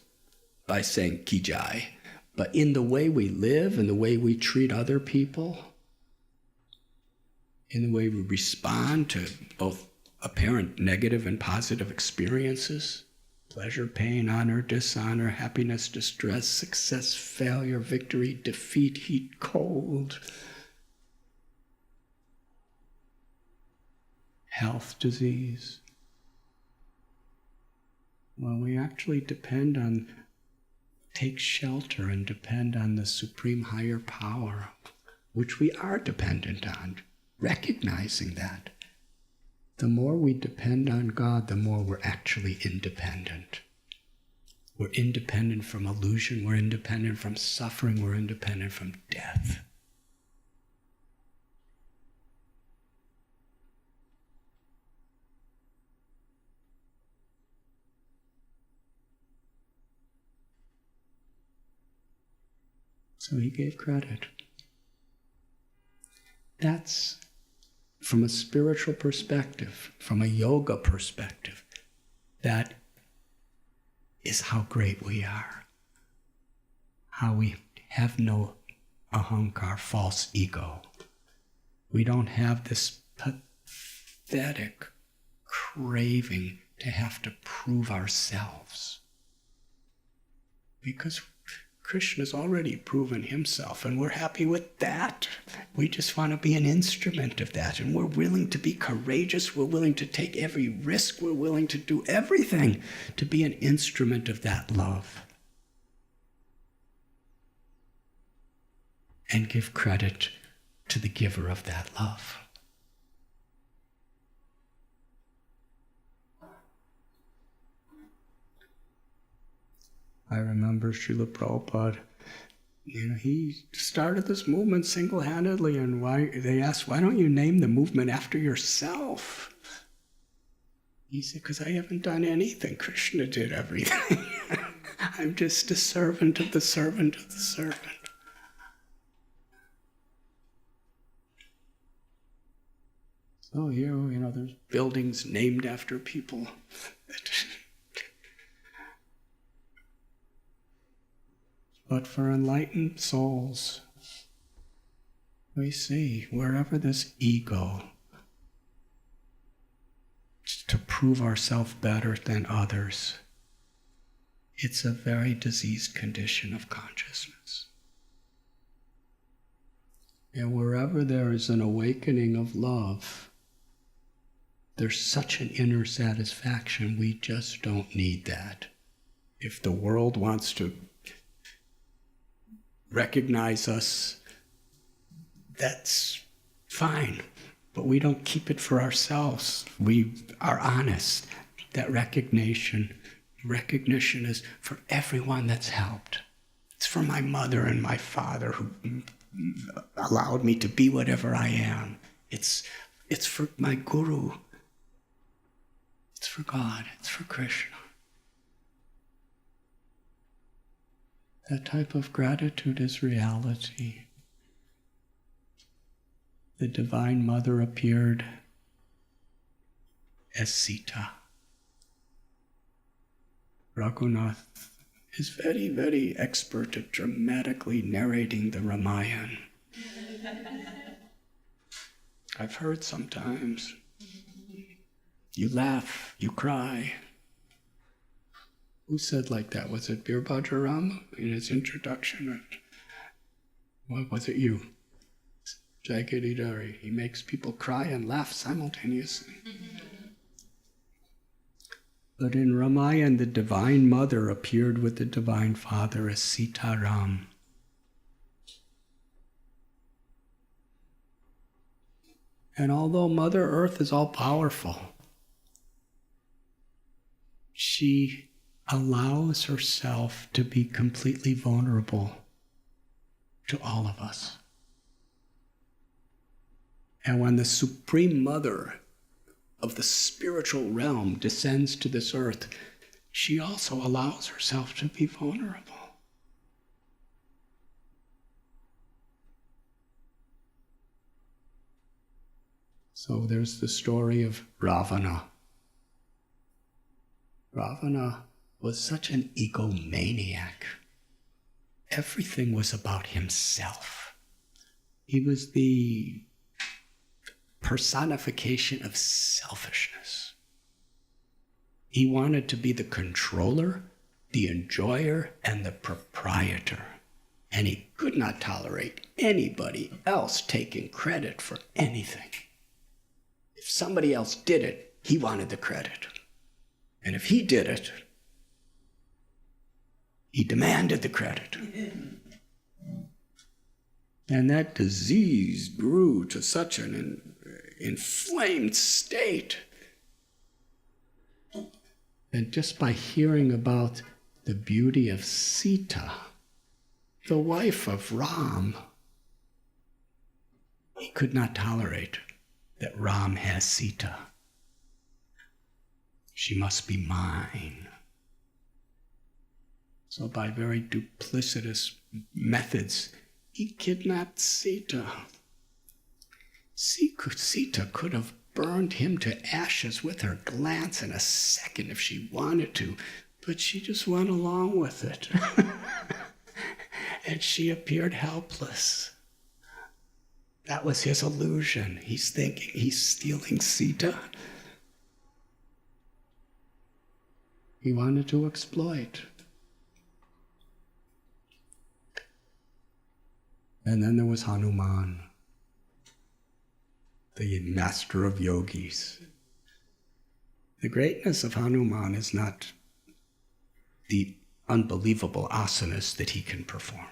Speaker 1: by saying ki jai, but in the way we live, in the way we treat other people, in the way we respond to both apparent negative and positive experiences, pleasure, pain, honor, dishonor, happiness, distress, success, failure, victory, defeat, heat, cold, health, disease. When we actually depend on take shelter and depend on the supreme higher power, which we are dependent on, recognizing that. The more we depend on God, the more we're actually independent. We're independent from illusion, we're independent from suffering, we're independent from death. So he gave credit. That's from a spiritual perspective, from a yoga perspective, that is how great we are. How we have no ahankar, false ego. We don't have this pathetic craving to have to prove ourselves. Because Krishna's already proven himself, and we're happy with that. We just want to be an instrument of that, and we're willing to be courageous, we're willing to take every risk, we're willing to do everything to be an instrument of that love. And give credit to the giver of that love. I remember Srila Prabhupada, he started this movement single-handedly, and they asked, why don't you name the movement after yourself? He said, because I haven't done anything. Krishna did everything. I'm just a servant of the servant of the servant. So here, there's buildings named after people. But for enlightened souls, we see wherever this ego, to prove ourselves better than others, it's a very diseased condition of consciousness. And wherever there is an awakening of love, there's such an inner satisfaction, we just don't need that. If the world wants to recognize us, that's fine, but we don't keep it for ourselves. We are honest. That recognition is for everyone that's helped. It's for my mother and my father who allowed me to be whatever I am. It's for my guru. It's for God. It's for Krishna. That type of gratitude is reality. The Divine Mother appeared as Sita. Radhanath is very, very expert at dramatically narrating the Ramayana. I've heard sometimes. You laugh, you cry. Who said like that? Was it Birbhadra Rama in his introduction? What was it, you? Jaigiridhari. He makes people cry and laugh simultaneously. But in Ramayana, the Divine Mother appeared with the Divine Father as Sita Ram. And although Mother Earth is all powerful, she allows herself to be completely vulnerable to all of us. And when the Supreme Mother of the spiritual realm descends to this earth, she also allows herself to be vulnerable. So there's the story of Ravana. Ravana was such an egomaniac. Everything was about himself. He was the personification of selfishness. He wanted to be the controller, the enjoyer, and the proprietor. And he could not tolerate anybody else taking credit for anything. If somebody else did it, he wanted the credit. And if he did it, He demanded the credit. And that disease grew to such an inflamed state. And just by hearing about the beauty of Sita, the wife of Ram, he could not tolerate that Ram has Sita. She must be mine. So by very duplicitous methods, he kidnapped Sita. Sita could have burned him to ashes with her glance in a second if she wanted to, but she just went along with it. And she appeared helpless. That was his illusion. He's thinking he's stealing Sita. He wanted to exploit. And then there was Hanuman, the master of yogis. The greatness of Hanuman is not the unbelievable asanas that he can perform.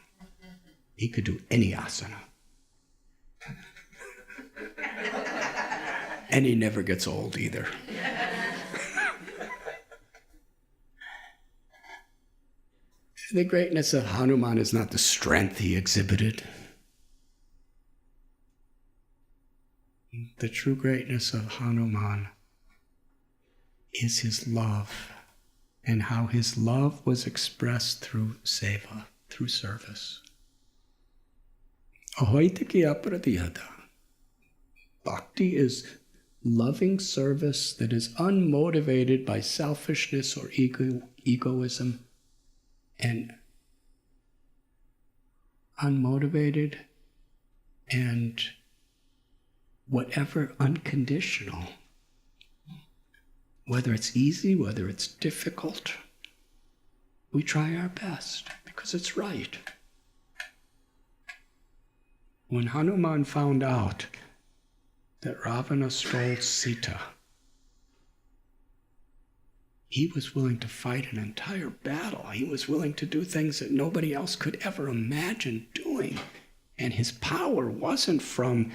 Speaker 1: He could do any asana. And he never gets old either. The greatness of Hanuman is not the strength he exhibited. The true greatness of Hanuman is his love, and how his love was expressed through seva, through service. Ahoitiki aparadhyata. Bhakti is loving service that is unmotivated by selfishness or egoism, and unmotivated and whatever unconditional. Whether it's easy, whether it's difficult, we try our best because it's right. When Hanuman found out that Ravana stole Sita, he was willing to fight an entire battle. He was willing to do things that nobody else could ever imagine doing. And his power wasn't from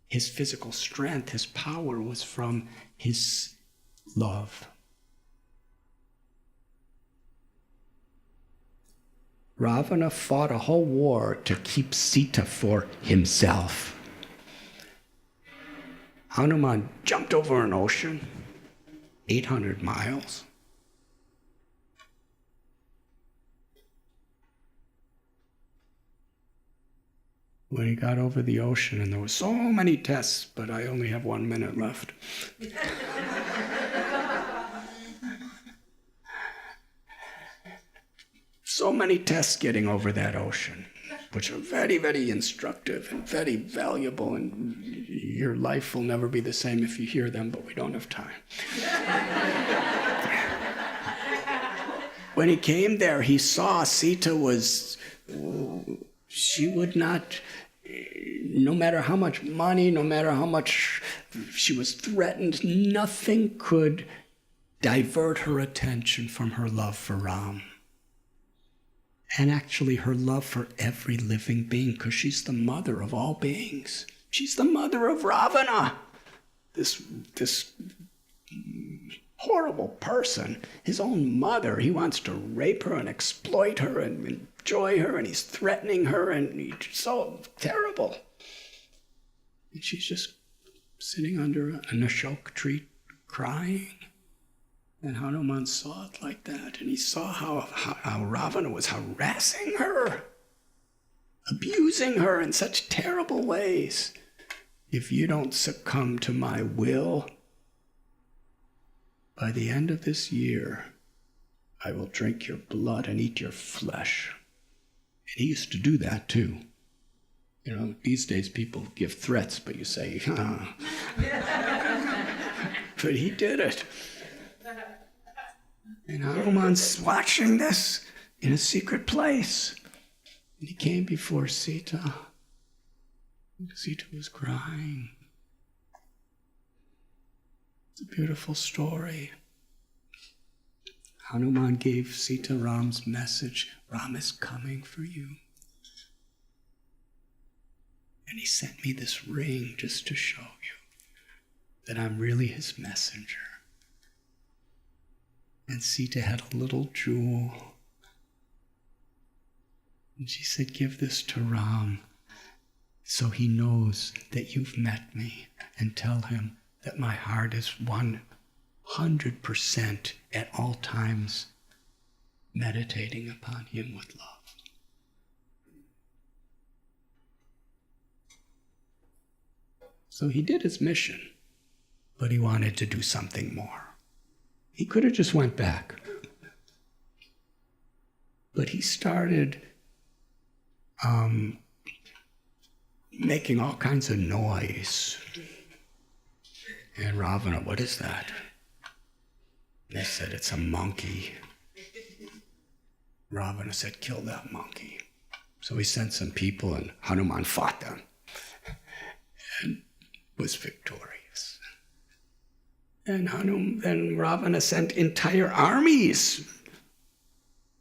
Speaker 1: his physical strength. His power was from his love. Ravana fought a whole war to keep Sita for himself. Hanuman jumped over an ocean, 800 miles. When he got over the ocean, and there were so many tests, but I only have 1 minute left. So many tests getting over that ocean, which are very, very instructive and very valuable, and your life will never be the same if you hear them, but we don't have time. When he came there, he saw Sita was, she would not, no matter how much money, no matter how much she was threatened, nothing could divert her attention from her love for Ram. And actually her love for every living being, because she's the mother of all beings. She's the mother of Ravana, this horrible person, his own mother. He wants to rape her and exploit her and enjoy her, and he's threatening her, and he's so terrible. And she's just sitting under an ashok tree crying. And Hanuman saw it like that, and he saw how Ravana was harassing her, abusing her in such terrible ways. If you don't succumb to my will, by the end of this year, I will drink your blood and eat your flesh. And he used to do that too. You know, these days people give threats, but you say, But he did it. And Hanuman's watching this in a secret place. And he came before Sita. And Sita was crying. It's a beautiful story. Hanuman gave Sita Ram's message, Ram is coming for you. And he sent me this ring just to show you that I'm really his messenger. And Sita had a little jewel. And she said, give this to Ram so he knows that you've met me, and tell him that my heart is 100% at all times meditating upon him with love. So he did his mission, but he wanted to do something more. He could have just went back. But he started making all kinds of noise. And Ravana, what is that? They said, it's a monkey. Ravana said, kill that monkey. So he sent some people, and Hanuman fought them and was victorious. And then Ravana sent entire armies.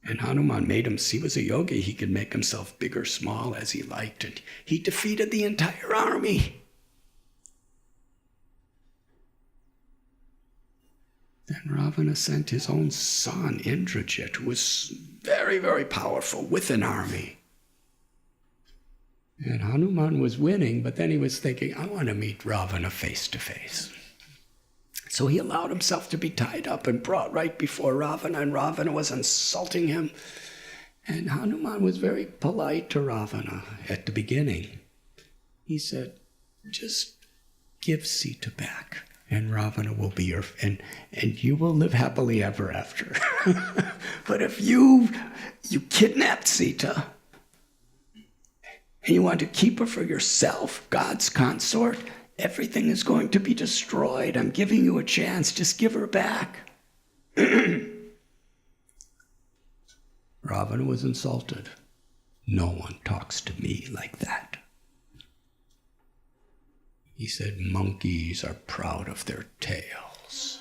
Speaker 1: And Hanuman made him, he was a yogi, he could make himself big or small as he liked, and he defeated the entire army. Then Ravana sent his own son, Indrajit, who was very, very powerful, with an army. And Hanuman was winning, but then he was thinking, I want to meet Ravana face to face. So he allowed himself to be tied up and brought right before Ravana, and Ravana was insulting him. And Hanuman was very polite to Ravana at the beginning. He said, just give Sita back, and Ravana will be your, and you will live happily ever after. But if you kidnapped Sita, and you want to keep her for yourself, God's consort, everything is going to be destroyed. I'm giving you a chance. Just give her back. Ravana was insulted. No one talks to me like that. He said, monkeys are proud of their tails.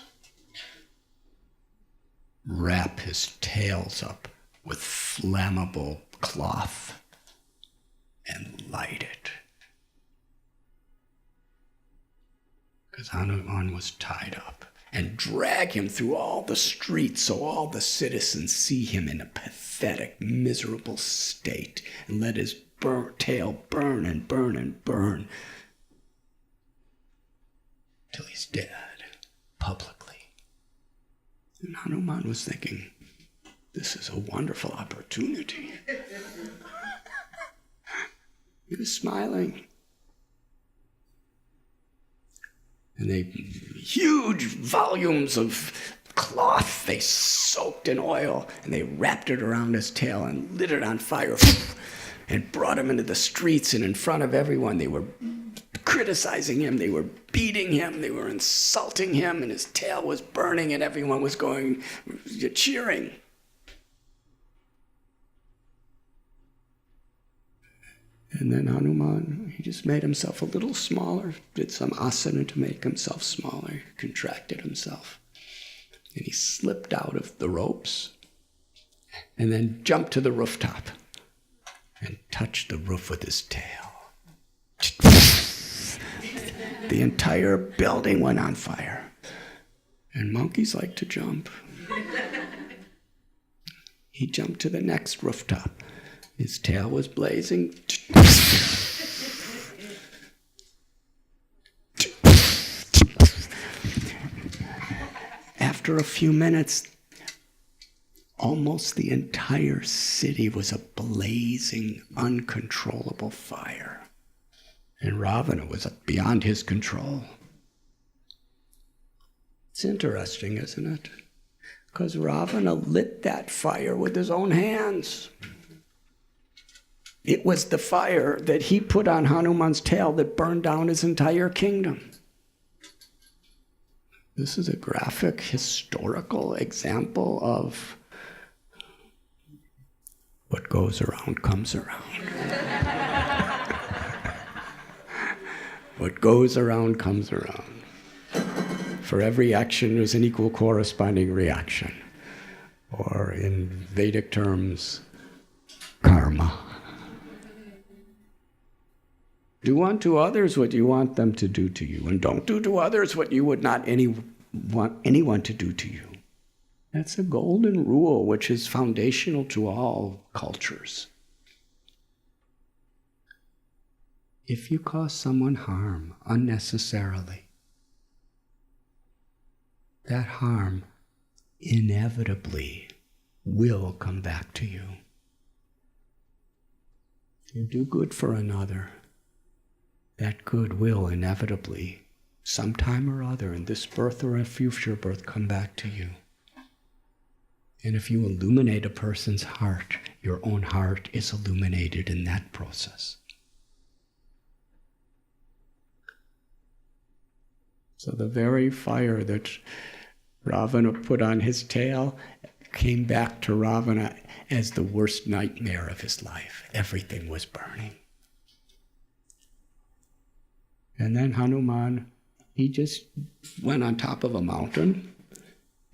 Speaker 1: Wrap his tails up with flammable cloth and light it. Because Hanuman was tied up, and drag him through all the streets so all the citizens see him in a pathetic, miserable state, and let his tail burn and burn and burn till he's dead, publicly. And Hanuman was thinking, this is a wonderful opportunity. He was smiling. And they, huge volumes of cloth, they soaked in oil, and they wrapped it around his tail and lit it on fire and brought him into the streets, and in front of everyone they were criticizing him, they were beating him, they were insulting him, and his tail was burning, and everyone was going, cheering. And then Hanuman, he just made himself a little smaller, did some asana to make himself smaller, contracted himself. And he slipped out of the ropes and then jumped to the rooftop and touched the roof with his tail. The entire building went on fire. And monkeys like to jump. He jumped to the next rooftop. His tail was blazing. After a few minutes, almost the entire city was a blazing, uncontrollable fire. And Ravana was beyond his control. It's interesting, isn't it? Because Ravana lit that fire with his own hands. It was the fire that he put on Hanuman's tail that burned down his entire kingdom. This is a graphic, historical example of what goes around comes around. What goes around comes around. For every action, there's an equal corresponding reaction. or in Vedic terms, karma. Do unto others what you want them to do to you, and don't do to others what you would not want anyone to do to you. That's a golden rule which is foundational to all cultures. If you cause someone harm unnecessarily, that harm inevitably will come back to you. You do good for another, that good will inevitably, sometime or other, in this birth or a future birth, come back to you. And if you illuminate a person's heart, your own heart is illuminated in that process. So the very fire that Ravana put on his tail came back to Ravana as the worst nightmare of his life. Everything was burning. And then Hanuman, he just went on top of a mountain,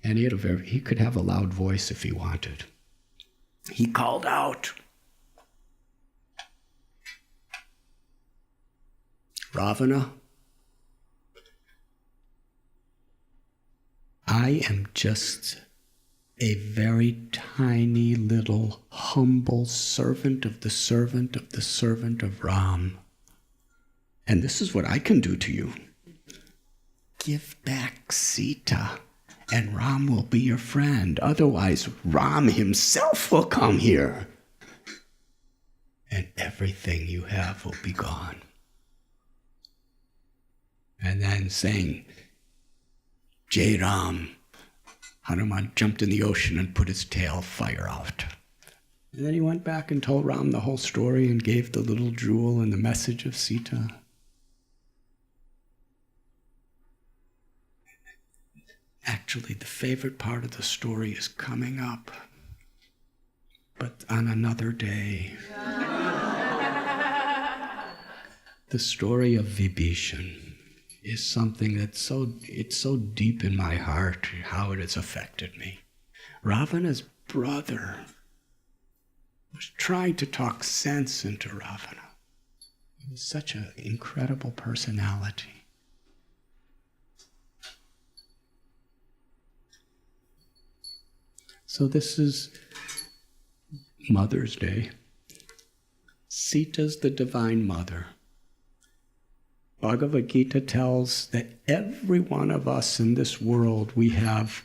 Speaker 1: and he could have a loud voice if he wanted. He called out, "Ravana, I am just a very tiny little humble servant of the servant of the servant of Ram. And this is what I can do to you. Give back Sita, and Ram will be your friend. Otherwise, Ram himself will come here, and everything you have will be gone." And then saying, "Jai Ram," Hanuman jumped in the ocean and put his tail fire out. And then he went back and told Ram the whole story and gave the little jewel and the message of Sita. Actually, the favorite part of the story is coming up, but on another day. The story of Vibhishan is something that's so deep in my heart, how it has affected me. Ravana's brother was trying to talk sense into Ravana. He was such an incredible personality. So this is Mother's Day. Sita's the Divine Mother. Bhagavad Gita tells that every one of us in this world, we have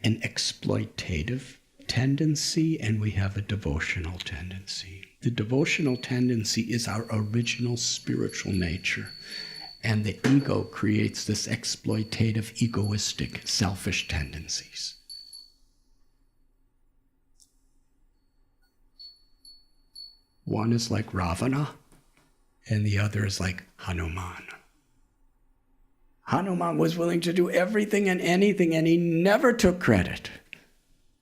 Speaker 1: an exploitative tendency and we have a devotional tendency. The devotional tendency is our original spiritual nature, and the ego creates this exploitative, egoistic, selfish tendencies. One is like Ravana, and the other is like Hanuman. Hanuman was willing to do everything and anything, and he never took credit.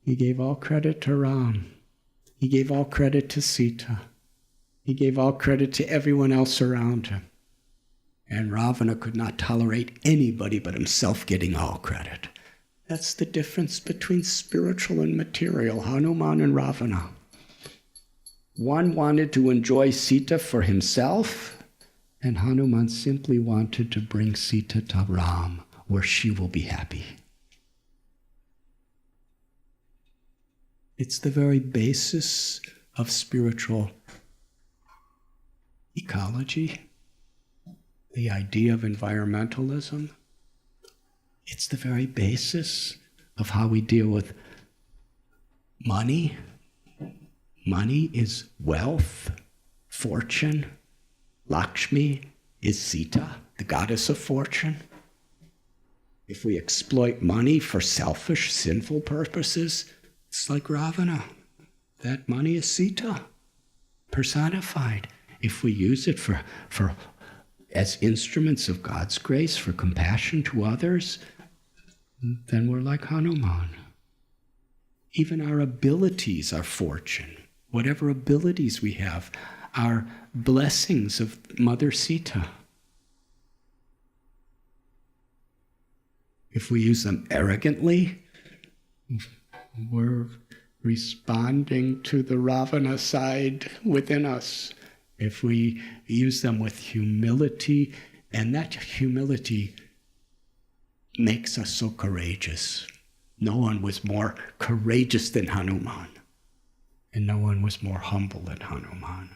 Speaker 1: He gave all credit to Ram. He gave all credit to Sita. He gave all credit to everyone else around him. And Ravana could not tolerate anybody but himself getting all credit. That's the difference between spiritual and material, Hanuman and Ravana. One wanted to enjoy Sita for himself, and Hanuman simply wanted to bring Sita to Ram, where she will be happy. It's the very basis of spiritual ecology, the idea of environmentalism. It's the very basis of how we deal with money. Money is wealth, fortune. Lakshmi is Sita, the goddess of fortune. If we exploit money for selfish, sinful purposes, it's like Ravana. That money is Sita, personified. If we use it for as instruments of God's grace, for compassion to others, then we're like Hanuman. Even our abilities are fortune. Whatever abilities we have are blessings of Mother Sita. If we use them arrogantly, we're responding to the Ravana side within us. If we use them with humility, and that humility makes us so courageous. No one was more courageous than Hanuman, and no one was more humble than Hanuman.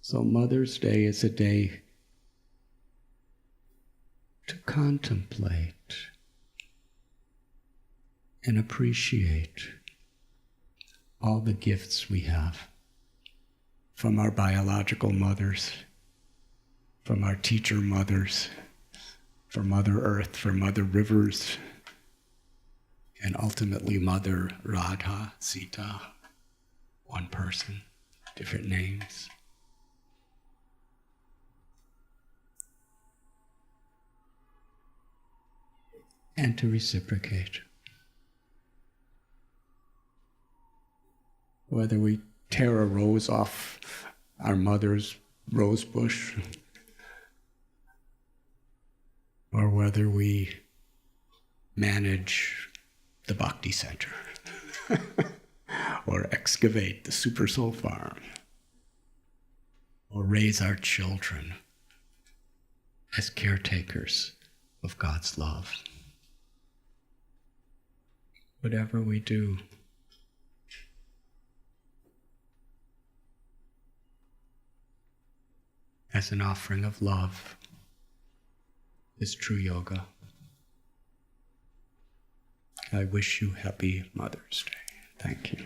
Speaker 1: So Mother's Day is a day to contemplate and appreciate all the gifts we have from our biological mothers, from our teacher mothers, from Mother Earth, from Mother Rivers, and ultimately Mother Radha, Sita, one person, different names. And to reciprocate. Whether we tear a rose off our mother's rose bush, or whether we manage the Bhakti Center, or excavate the Super Soul Farm, or raise our children as caretakers of God's love. Whatever we do, as an offering of love, is true yoga. I wish you happy Mother's Day. Thank you.